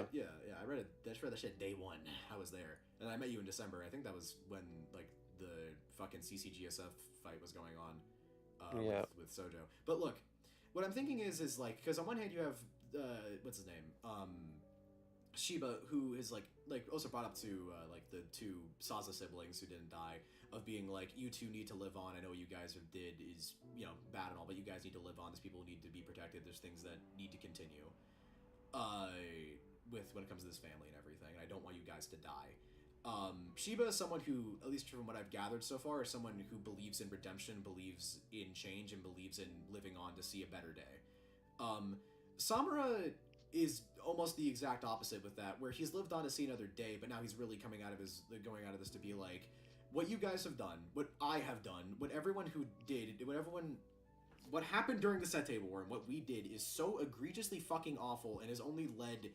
read it. I read that shit day one. I was there, and I met you in December. I think that was when like the fucking CCGSF fight was going on. With Sojo. But look, what I'm thinking is like, because on one hand you have what's his name, Shiba, who is like also brought up to like the two Saza siblings who didn't die, of being like, you two need to live on. I know what you guys have did is, you know, bad and all, but you guys need to live on. These people need to be protected. There's things that need to continue with when it comes to this family and everything. And I don't want you guys to die. Shiba is someone who, at least from what I've gathered so far, is someone who believes in redemption, believes in change, and believes in living on to see a better day. Samura is almost the exact opposite with that, where he's lived on to see another day, but now he's really going out of this to be like, what you guys have done, what I have done, what everyone who did, what happened during the Sete War and what we did is so egregiously fucking awful and has only led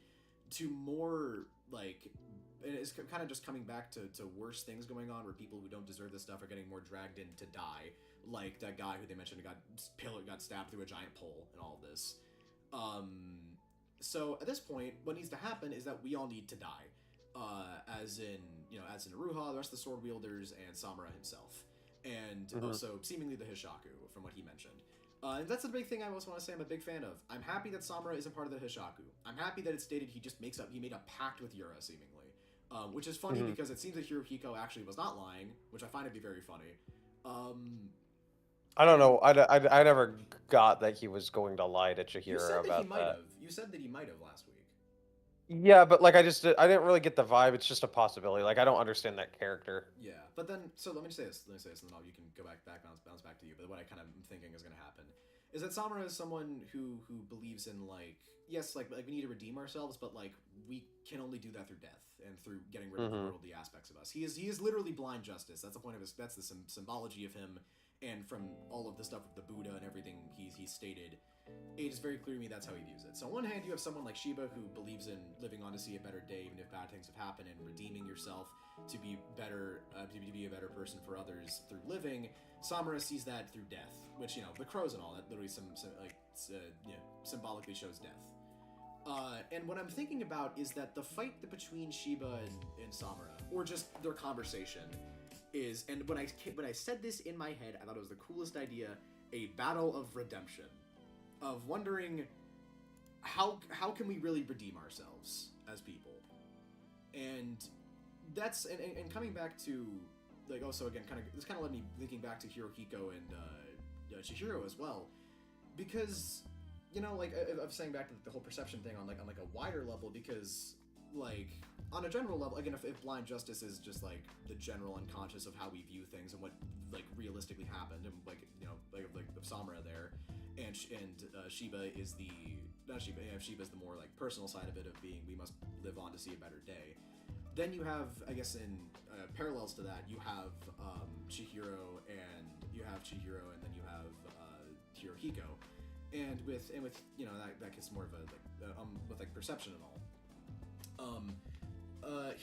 to more, like, and it's kind of just coming back to worse things going on, where people who don't deserve this stuff are getting more dragged in to die, like that guy who they mentioned got stabbed through a giant pole and all of this. So at this point, what needs to happen is that we all need to die, as in Aruha, the rest of the sword wielders, and Samura himself, and also seemingly the Hishaku, from what he mentioned. And that's the big thing I also want to say I'm a big fan of. I'm happy that Samura isn't part of the Hishaku. I'm happy that it's stated he made a pact with Yura, seemingly. Which is funny because it seems that Hirohiko actually was not lying, which I find to be very funny. I don't know. I never got that he was going to lie to Chihiro about that. You said that he might have last week. Yeah, but like I didn't really get the vibe. It's just a possibility. Like I don't understand that character. Yeah, but then let me say this, and then you can go back bounce back to you. But what I kind of am thinking is going to happen is that Samura is someone who believes in, like, yes, like we need to redeem ourselves, but like we can only do that through death and through getting rid of the worldly aspects of us. He is literally blind justice. That's the point of his. That's the symbology of him, and from all of the stuff with the Buddha and everything he's stated, it is very clear to me that's how he views it. So on one hand, you have someone like Shiba who believes in living on to see a better day, even if bad things have happened, and redeeming yourself to be better, to be a better person for others through living. Samura sees that through death, which, you know, the crows and all that literally symbolically shows death. And what I'm thinking about is that the fight between Shiba and Samura, or just their conversation, is, and when I said this in my head, I thought it was the coolest idea, a battle of redemption. Of wondering how can we really redeem ourselves as people, and that's and coming back to, like, also again this kind of led me thinking back to Hirohiko and Chihiro as well, because, you know, like I'm saying back to the whole perception thing on like a wider level, because like on a general level, again, if blind justice is just like the general unconscious of how we view things and what like realistically happened, and like, you know, like Samura there. And Shiba is Shiba's the more like personal side of it, of being, we must live on to see a better day. Then you have, I guess, in parallels to that, you have Chihiro, and then you have Hirohiko, and with you know, that gets more of a with like perception and all.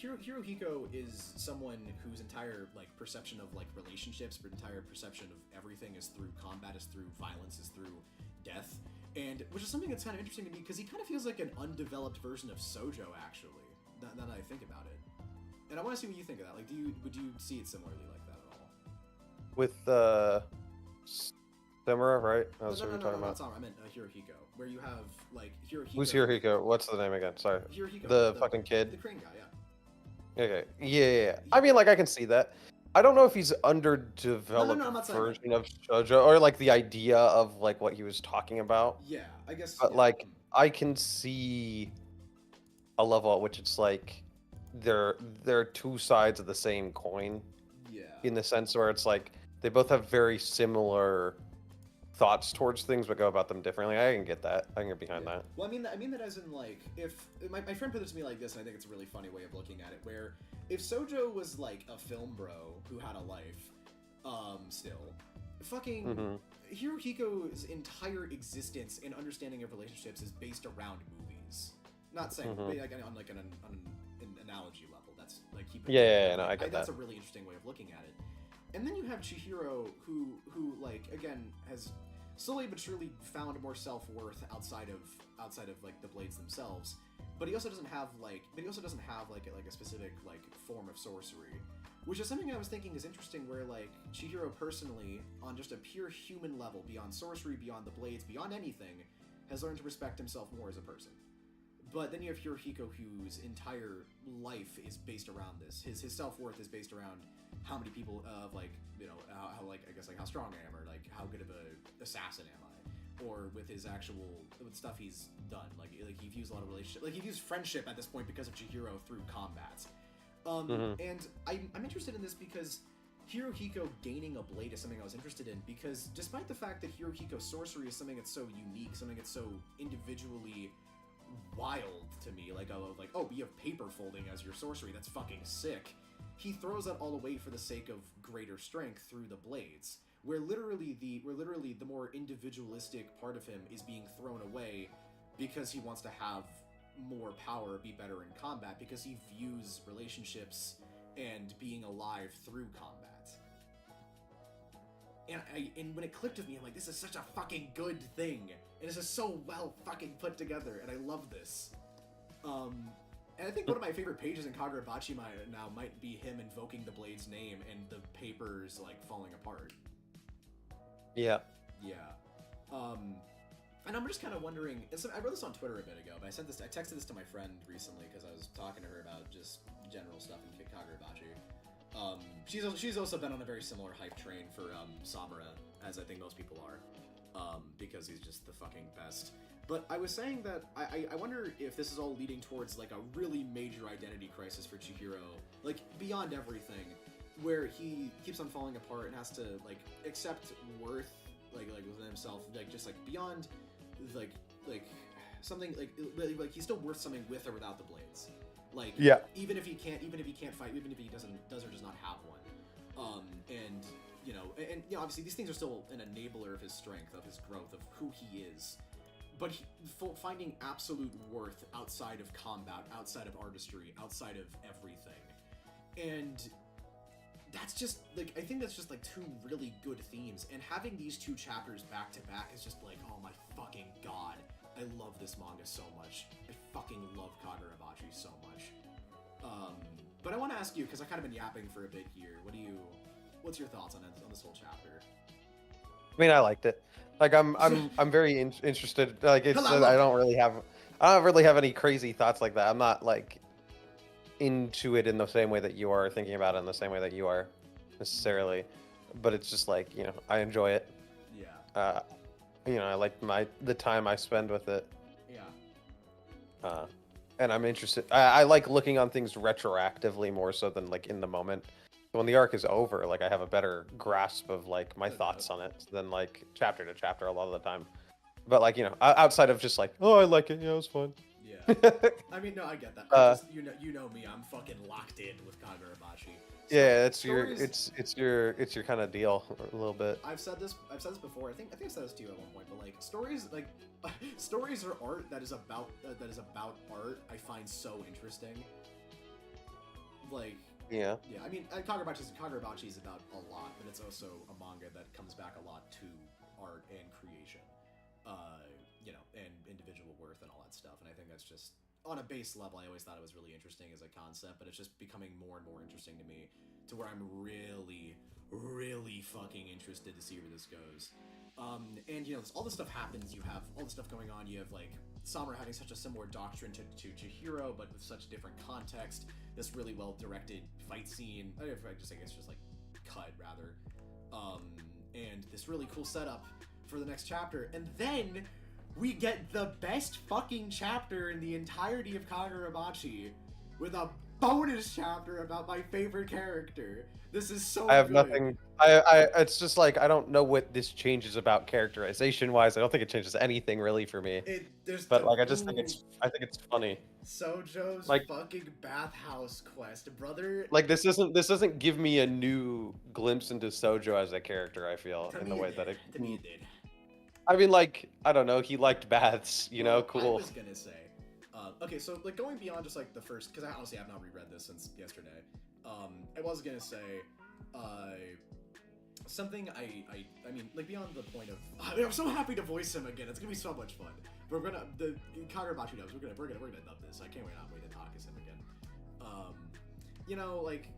Hirohiko is someone whose entire like perception of like relationships, her entire perception of everything is through combat, is through violence, is through death, and which is something that's kind of interesting to me, because he kind of feels like an undeveloped version of Sojo, actually, now that I think about it. And I want to see what you think of that. Like, would you see it similarly like that at all? With Samurai, right? That's what we're talking about. I meant Hirohiko, where you have like Hirohiko. Who's Hirohiko? What's the name again? Sorry. Hirohiko, the fucking kid. The crane guy, yeah. Okay. Yeah. I mean, like, I can see that. I don't know if he's underdeveloped version of shoujo, or like the idea of like what he was talking about. Yeah, I guess. But like, I can see a level at which it's like they're two sides of the same coin. Yeah. In the sense where it's like they both have very similar thoughts towards things, but go about them differently. I can get that. I can get behind that. Well, I mean that as in like, if my friend put it to me like this, and I think it's a really funny way of looking at it, where if Sojo was like a film bro who had a life, still, fucking Hirohiko's entire existence and understanding of relationships is based around movies. Not saying like on an analogy level. That's like keeping. No, I get that. That's a really interesting way of looking at it. And then you have Chihiro, who like again has slowly but surely found more self-worth outside of like the blades themselves. But he also doesn't have like a specific like form of sorcery, which is something I was thinking is interesting. Where like Chihiro personally, on just a pure human level, beyond sorcery, beyond the blades, beyond anything, has learned to respect himself more as a person. But then you have Hirohiko, whose entire life is based around this. His self-worth is based around how many people like, you know, how like, I guess like how strong I am, or like how good of a assassin am I, or with his with stuff he's done. Like he views a lot of relationship, like he views friendship at this point because of Chihiro through combats. And I'm interested in this because Hirohiko gaining a blade is something I was interested in, because despite the fact that Hirohiko's sorcery is something that's so unique, something that's so individually wild to me, like oh, you have paper folding as your sorcery, that's fucking sick. He throws that all away for the sake of greater strength through the blades, where literally the more individualistic part of him is being thrown away because he wants to have more power, be better in combat, because he views relationships and being alive through combat. And when it clicked with me, I'm like, this is such a fucking good thing, and this is so well fucking put together, and I love this. And I think one of my favorite pages in Kagurabachi might be him invoking the blade's name and the papers like falling apart. Yeah. And I'm just kind of wondering. I wrote this on Twitter a bit ago, but I texted this to my friend recently because I was talking to her about just general stuff in Kagurabachi. She's also been on a very similar hype train for Samura, as I think most people are, because he's just the fucking best. But I was saying that I wonder if this is all leading towards like a really major identity crisis for Chihiro, like beyond everything, where he keeps on falling apart and has to like accept worth like within himself, like just like beyond like something like he's still worth something with or without the blades. Like even if he can't fight, even if he does or does not have one, and you know obviously these things are still an enabler of his strength, of his growth, of who he is. But finding absolute worth outside of combat, outside of artistry, outside of everything. And that's just, like, I think that's just, like, two really good themes. And having these two chapters back to back is just like, oh my fucking god. I love this manga so much. I fucking love Kagurabachi so much. But I want to ask you, because I've kind of been yapping for a bit here, what's your thoughts on this whole chapter? I mean, I liked it. Like I'm very interested. Like it's I don't really have any crazy thoughts like that. I'm not like into it in the same way that you are, thinking about it in the same way that you are necessarily. But it's just like, I enjoy it. Yeah. I like the time I spend with it. Yeah. And I'm interested. I like looking on things retroactively more so than like in the moment. When the arc is over, like I have a better grasp of like my thoughts on it than like chapter to chapter a lot of the time. But like outside of just like, oh, I like it, it was fun. Yeah. I mean, no, I get that. You know me, I'm fucking locked in with Kagurabachi. Yeah, it's your kind of deal a little bit. I've said this before. I think I said this to you at one point. But like stories or art that is about art, I find so interesting. Like. Yeah. Yeah, I mean, Kagurabachi is about a lot, but it's also a manga that comes back a lot to art and creation, and individual worth and all that stuff. And I think that's just on a base level, I always thought it was really interesting as a concept, but it's just becoming more and more interesting to me, to where I'm really, really fucking interested to see where this goes. And, you know, all this stuff happens, you have all this stuff going on, you have, like, Samura having such a similar doctrine to Chihiro, but with such different context, this really well-directed fight scene, I guess just, like, cut, rather, and this really cool setup for the next chapter, and then we get the best fucking chapter in the entirety of Kagurabachi, with a bonus chapter about my favorite character. This is so I have good. nothing. It's just like I don't know what this changes about characterization wise. I don't think it changes anything really for me. But like I think it's funny. Sojo's like, fucking bathhouse quest, brother. Like this doesn't give me a new glimpse into Sojo as a character. I feel in the way that it. To me, it did. I mean, like I don't know. He liked baths, you know. Cool. I was gonna say. Okay, so like going beyond just like the first, because I honestly have not reread this since yesterday. I was gonna say, something I mean, like beyond the point of, I'm so happy to voice him again. It's gonna be so much fun. But we're gonna the Kagurabachi dubs. We're gonna dub this. I can't wait to talk as him again. You know, like,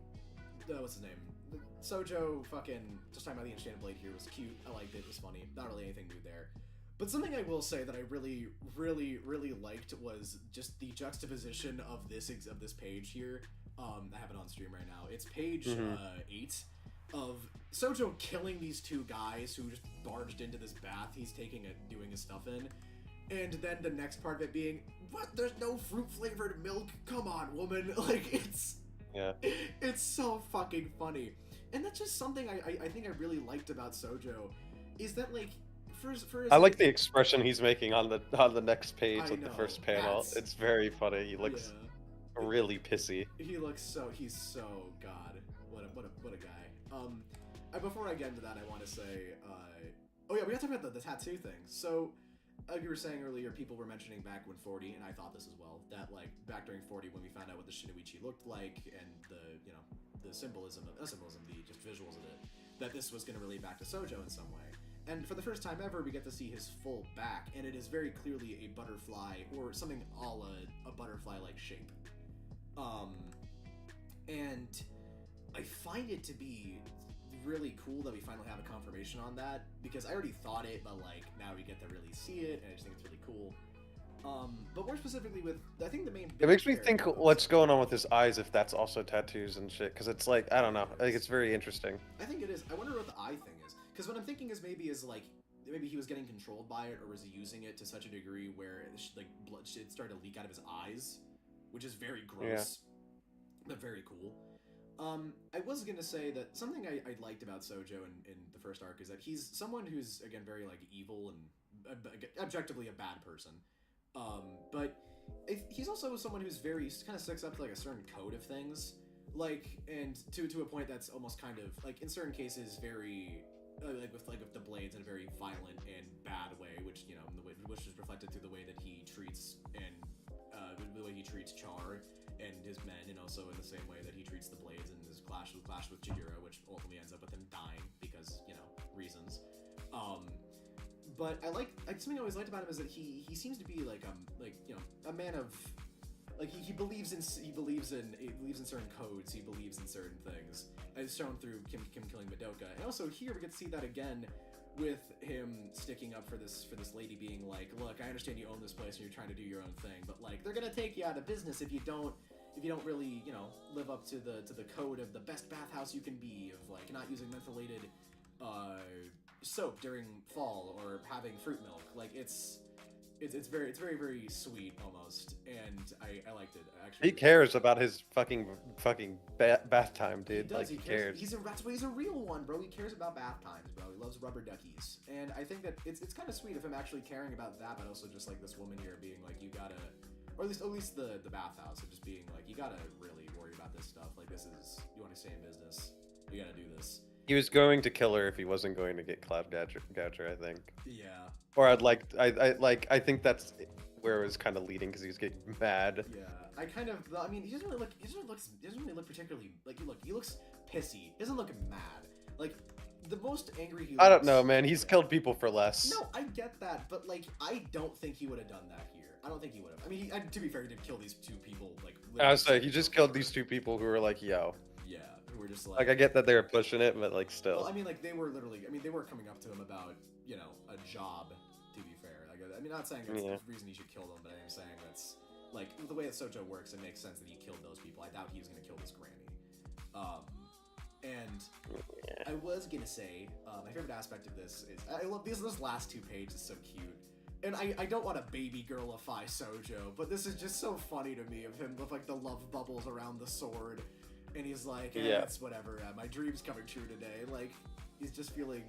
what's his name? Sojo fucking just talking about the Enchanted Blade here was cute. I liked it. It was funny. Not really anything new there. But something I will say that I really, really, really liked was just the juxtaposition of this page here. I have it on stream right now. It's page 8 of Sojo killing these two guys who just barged into this bath he's doing his stuff in. And then the next part of it being, what? There's no fruit-flavored milk? Come on, woman. Like, it's so fucking funny. And that's just something I think I really liked about Sojo, is that, like, I like the expression he's making on the next page with the first panel. It's very funny. He looks really pissy. He's so god. What a guy. Before I get into that, I want to say, we got to talk about the tattoo thing. So, like you were saying earlier, people were mentioning back when 40, and I thought this as well, that like back during 40 when we found out what the Shinoichi looked like and the symbolism, the just visuals of it, that this was going to relate back to Sojo in some way. And for the first time ever, we get to see his full back, and it is very clearly a butterfly, or something a la a butterfly-like shape. And I find it to be really cool that we finally have a confirmation on that, because I already thought it, but like now we get to really see it, and I just think it's really cool. But more specifically with, I think the main... It makes me think what's going on with his eyes, if that's also tattoos and shit, because it's like, I don't know, I think it's very interesting. I think it is. I wonder what the eye thing is, because what I'm thinking is maybe he was getting controlled by it, or was he using it to such a degree where like blood shit started to leak out of his eyes, which is very gross, but very cool. I was gonna say that something I liked about Sojo in the first arc is that he's someone who's, again, very like evil and objectively a bad person. But he's also someone who's very kind of sticks up to like a certain code of things, like, and to a point that's almost kind of like in certain cases very like with the blades in a very violent and bad way, which which is reflected through the way that he treats the way he treats Char and his men, and also in the same way that he treats the blades in his clash with Chihiro, which ultimately ends up with him dying because reasons. But something I always liked about him is that he seems to be like a man of, like, he believes in certain codes, he believes in certain things, as shown through Kim killing Madoka. And also here we get to see that again with him sticking up for this lady, being like, look, I understand you own this place and you're trying to do your own thing, but like they're gonna take you out of business if you don't really live up to the code of the best bathhouse you can be, of like not using mentholated soap during fall or having fruit milk. Like it's very, very sweet almost, and I liked it actually. He cares about his fucking bath time, dude. He cares. He's a real one, bro. He cares about bath times, bro. He loves rubber duckies, and I think that it's kind of sweet of him actually caring about that, but also just like this woman here being like, you gotta, or at least the bathhouse, of just being like, you gotta really worry about this stuff. Like, this is, you want to stay in business, you gotta do this. He was going to kill her if he wasn't going to get Cloud Gouger, I think. Yeah. Or I think that's where it was kind of leading, because he was getting mad. Yeah. I mean, he doesn't really look particularly, like, he looks pissy. He doesn't look mad. Like, the most angry he I don't looks... know, man. He's killed people for less. No, I get that, but like, I don't think he would have done that here. I don't think he would have. I mean, to be fair, he did kill these two people. Like, I was saying, he just killed these two people who were like, yo. Yeah, who were just like... Like, I get that they were pushing it, but like, still. Well, I mean, like, they were literally... I mean, they were coming up to him about, you know, a job, to be fair. Like, I mean, not saying that's the reason he should kill them, but I am saying that's... Like, the way that Sojo works, it makes sense that he killed those people. I doubt he was going to kill this granny. And I was going to say, my favorite aspect of this is... I love these last 2 pages, is so cute. And I don't want to baby girlify Sojo, but this is just so funny to me of him with, like, the love bubbles around the sword. And he's like, it's whatever, my dream's coming true today. Like, he's just feeling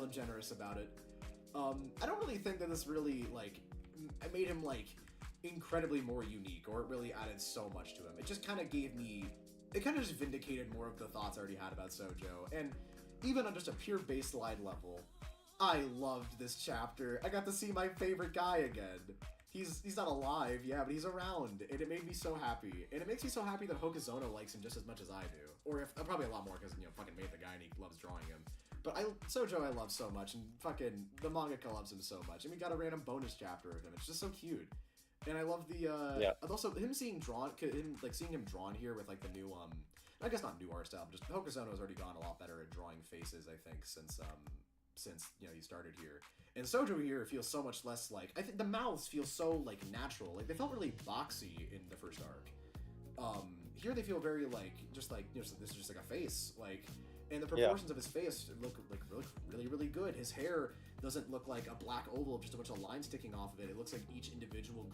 generous about it. I don't really think that this really, like, made him, like, incredibly more unique, or it really added so much to him. It just kind of gave me... It kind of just vindicated more of the thoughts I already had about Sojo. And even on just a pure baseline level, I loved this chapter. I got to see my favorite guy again. He's not alive, yeah, but he's around, and it made me so happy. And it makes me so happy that Hokuzono likes him just as much as I do. Or if probably a lot more, because, you know, fucking made the guy and he loves drawing him. But Sojo I love so much, and fucking the mangaka loves him so much. And we got a random bonus chapter of him. It's just so cute. And I love the, also him seeing him drawn here with, like, the new, I guess not new art style, but just Hokuzono's already gone a lot better at drawing faces, I think, since, you know, he started here. And Sojo here feels so much less, like, I think the mouths feel so, like, natural. Like, they felt really boxy in the first arc. Here they feel very, like, just, like, you know, this is just, like, a face, like, and the proportions of his face look, like, really, really good. His hair doesn't look like a black oval of just a bunch of lines sticking off of it. It looks like each individual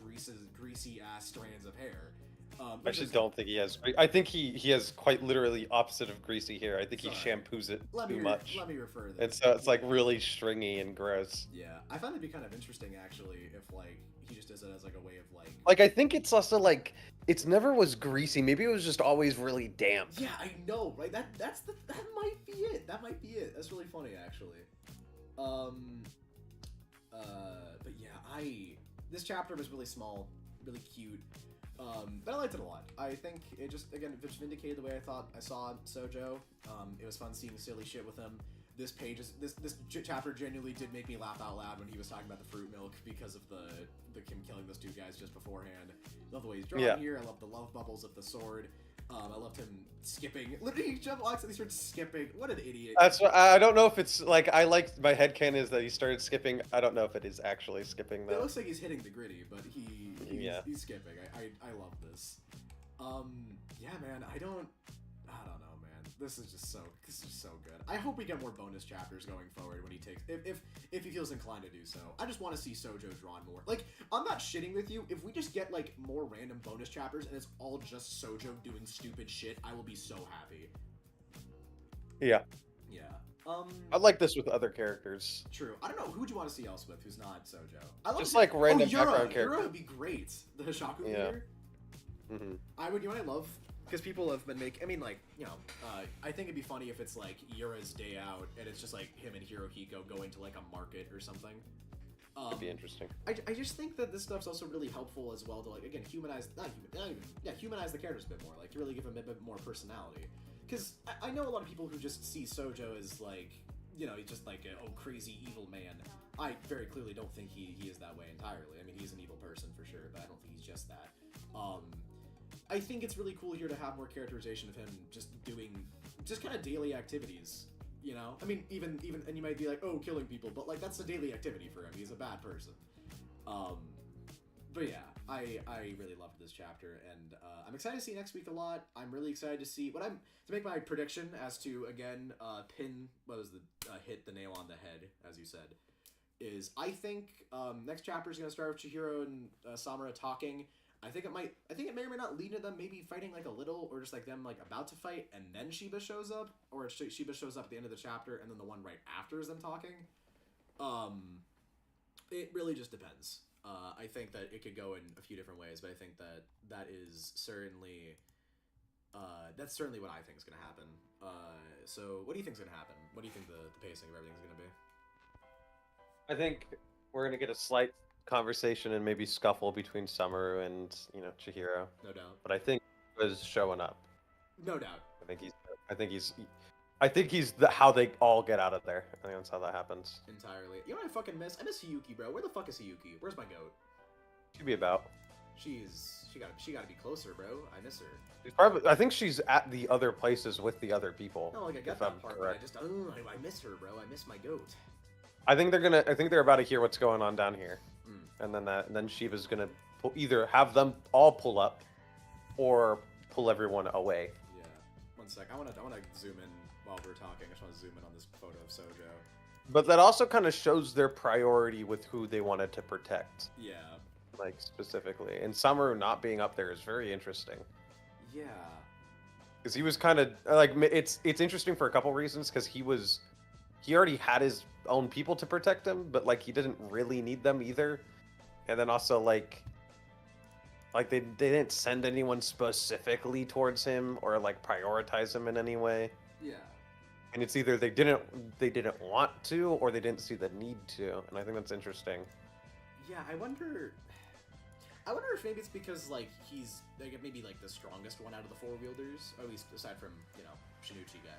greasy-ass strands of hair. I actually don't think he has... I think he has quite literally opposite of greasy hair. I think he shampoos it too much. Let me refer this. And so it's, like, really stringy and gross. Yeah, I find it'd be kind of interesting, actually, if, like, he just does it as, like, a way of, like... Like, I think it's also, like, it's never was greasy. Maybe it was just always really damp. Yeah, I know, right? That might be it. That might be it. That's really funny, actually. But yeah, this chapter was really small, really cute. But I liked it a lot. I think it just vindicated the way I thought I saw Sojo. It was fun seeing silly shit with him. This chapter genuinely did make me laugh out loud when he was talking about the fruit milk because of him killing those 2 guys just beforehand. I love the way he's drawn here. I love the love bubbles of the sword. I loved him skipping. Literally, he walks and he starts skipping. What an idiot. That's what, I don't know if it's, like, my headcanon is that he started skipping. I don't know if it is actually skipping, though. It looks like he's hitting the gritty, but he's skipping. I love this. Yeah, man, I don't know, man. This is just so good. I hope we get more bonus chapters going forward when he takes, if he feels inclined to do so. I just want to see Sojo drawn more. Like, I'm not shitting with you. If we just get, like, more random bonus chapters and it's all just Sojo doing stupid shit, I will be so happy. Yeah. Yeah. I'd like this with other characters. True. I don't know, who would you want to see else with who's not Sojo? I love just, like, random background characters. Yura would be great. The Hishaku leader. Mm-hmm. You know what I love? Because people have been making, I mean, like, you know, I think it'd be funny if it's, like, Yura's day out, and it's just, like, him and Hirohiko going to, like, a market or something. That'd be interesting. I just think that this stuff's also really helpful as well to, like, again, humanize the characters a bit more, like, to really give them a bit more personality. Because I know a lot of people who just see Sojo as, like, you know, he's just, like, a crazy evil man. I very clearly don't think he is that way entirely. I mean, he's an evil person for sure, but I don't think he's just that. I think it's really cool here to have more characterization of him just doing just kind of daily activities, you know? I mean, even, and you might be like, oh, killing people, but, like, that's a daily activity for him. He's a bad person. But yeah, I really loved this chapter, and I'm excited to see next week a lot. I'm really excited to see to make my prediction as to, again, hit the nail on the head, as you said, is I think next chapter is going to start with Chihiro and Samura talking. I think it may or may not lead to them maybe fighting, like, a little, or just, like, them, like, about to fight, and then Shiba shows up, or Shiba shows up at the end of the chapter, and then the one right after is them talking. It really just depends. I think that it could go in a few different ways, but I think that is certainly, that's certainly what I think is going to happen. So what do you think is going to happen? What do you think the pacing of everything's going to be? I think we're going to get a slight conversation and maybe scuffle between Summer and, you know, Chihiro. No doubt. But I think he was showing up. No doubt. I think he's I think he's how they all get out of there. I think that's how that happens. Entirely. You know what I fucking miss? I miss Hiyuki, bro. Where the fuck is Hiyuki? Where's my goat? She'd be about. She gotta be closer, bro. I miss her. She's probably. I think she's at the other places with the other people. No, like I got that part, but I miss her, bro. I miss my goat. I think they're about to hear what's going on down here, and then Shiva's gonna either have them all pull up, or pull everyone away. Yeah. One sec. I wanna zoom in while we're talking. I just wanna zoom in on this photo of Sojo. But that also kind of shows their priority with who they wanted to protect. Yeah. Like specifically, and Samaru not being up there is very interesting. Yeah. Because he was kind of like it's interesting for a couple reasons. Because he already had his own people to protect him, but like he didn't really need them either. And then also like they didn't send anyone specifically towards him or like prioritize him in any way. Yeah. And it's either they didn't want to or they didn't see the need to, and I think that's interesting. Yeah, I wonder if maybe it's because like he's like maybe like the strongest one out of the four wielders, at least aside from Shinichi guy.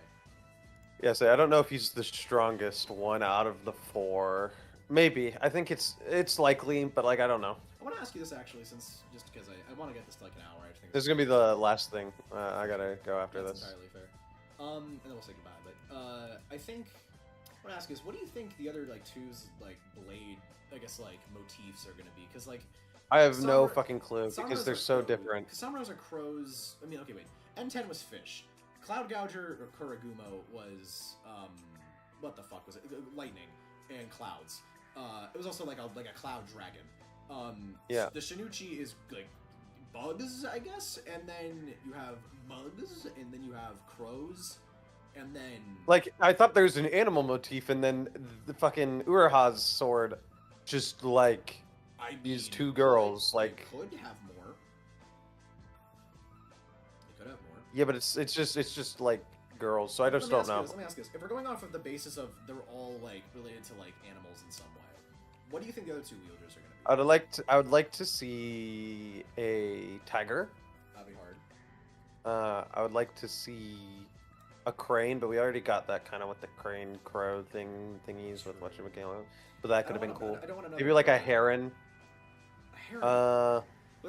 Yeah, so I don't know if he's the strongest one out of the four. Maybe I think it's likely, but like I don't know. I want to ask you this actually, since just because I want to get this to like an hour. I think this is gonna be the last thing. I gotta go after that's this. Entirely fair. And then we'll say goodbye. But I think what I want to ask is, what do you think the other like two's like blade, I guess like motifs are gonna be? Because like I have no fucking clue because they're so different. Samaras are crows. I mean, okay, wait. N10 was fish. Cloud Gouger or Kuragumo was what the fuck was it? Lightning and clouds. It was also like a cloud dragon. Yeah. The Shinichi is like bugs, I guess, and then you have bugs, and then you have crows, and then like I thought there's an animal motif, and then the fucking Uraha's sword, just like. These two girls, like could have more. They could have more. Yeah, but it's just like girls, so I just don't know. Let me ask you this: if we're going off of the basis of they're all like related to like animals in some way, what do you think the other two wielders are going to be? I would like to see a tiger. That'd be hard. I would like to see a crane, but we already got that kind of with the crane crow thingies with whatchamacallit. But that could have been cool. Maybe like a heron. Was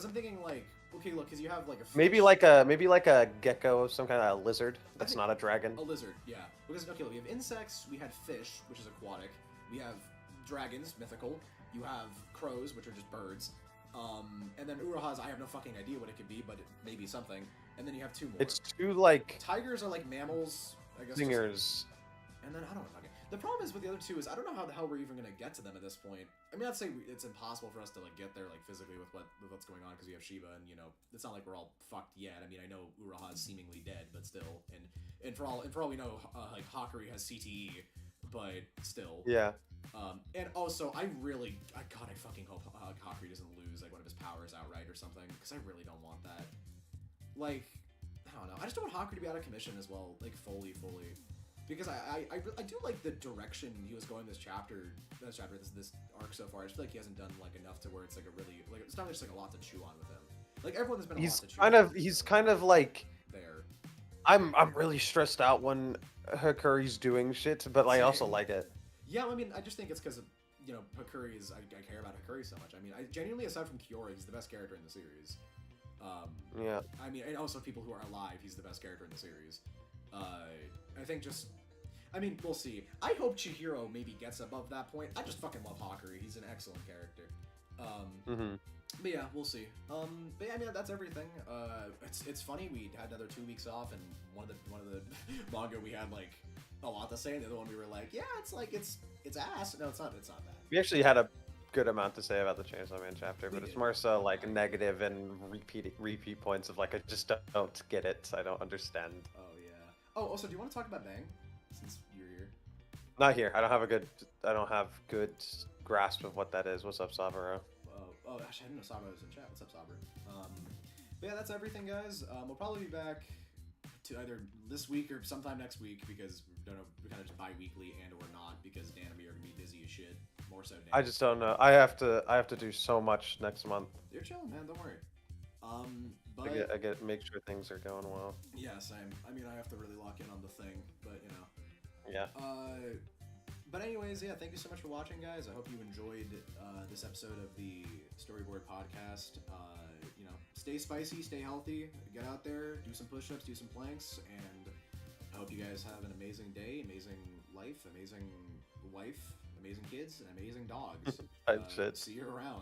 I'm thinking like, okay, look, because you have like a fish. maybe like a gecko, some kind of lizard. That's not a dragon. A lizard, yeah. Because okay, we have insects. We had fish, which is aquatic. We have dragons, mythical. You have crows, which are just birds. And then Urahas, I have no fucking idea what it could be, but it may be something. And then you have two more. It's two like tigers are like mammals, I guess. Singers. And then I don't know. The problem is with the other two is I don't know how the hell we're even gonna get to them at this point. I mean, I'd say it's impossible for us to like get there like physically with what's going on because you have Shiba and it's not like we're all fucked yet. I mean, I know Uraha's seemingly dead, but still, and for all we know, like Hakuri has CTE, but still. Yeah. And also, I fucking hope Hakuri doesn't lose like one of his powers outright or something because I really don't want that. Like, I don't know. I just don't want Hakuri to be out of commission as well, like fully. Because I do like the direction he was going this arc so far. I just feel like he hasn't done like enough to where it's like a really like it's not just like a lot to chew on with him. Like everyone has been a lot to chew on. He's kind of like there. I'm really stressed out when Hakuri's doing shit, but I also like it. Yeah, I mean, I just think it's because Hakuri is I care about Hakuri so much. I mean, I genuinely, aside from Kiora, he's the best character in the series. Yeah. I mean, and also people who are alive, he's the best character in the series. I think I mean, we'll see. I hope Chihiro maybe gets above that point. I just fucking love Hakuri. He's an excellent character. But yeah, we'll see. But yeah, I mean, that's everything. It's funny we had another 2 weeks off, and one of the manga we had like a lot to say, and the other one we were like, yeah, it's like it's ass. No, it's not that. We actually had a good amount to say about the Chainsaw Man chapter, but it's more so like negative and repeat points of like I just don't get it. I don't understand. Oh yeah. Oh, also, do you want to talk about Bang since you're here? Not here. I don't have good grasp of what that is. What's up, Saburo? Oh, actually, I didn't know Saburo was in chat. What's up, Saburo? But yeah, that's everything, guys. We'll probably be back to either this week or sometime next week because we don't know. We kind of just bi-weekly and or not because Dan and me are gonna be busy as shit. More so. Dan. I just don't know. I have to do so much next month. You're chilling, man. Don't worry. But I get make sure things are going well. yeah, same. I mean, I have to really lock in on the thing, but you know. Yeah. But anyways, yeah, thank you so much for watching, guys. I hope you enjoyed this episode of the Storyboard Podcast. You know, stay spicy, stay healthy, get out there, do some push-ups, do some planks, and I hope you guys have an amazing day, amazing life, amazing wife, amazing kids, and amazing dogs. Shit. See you around.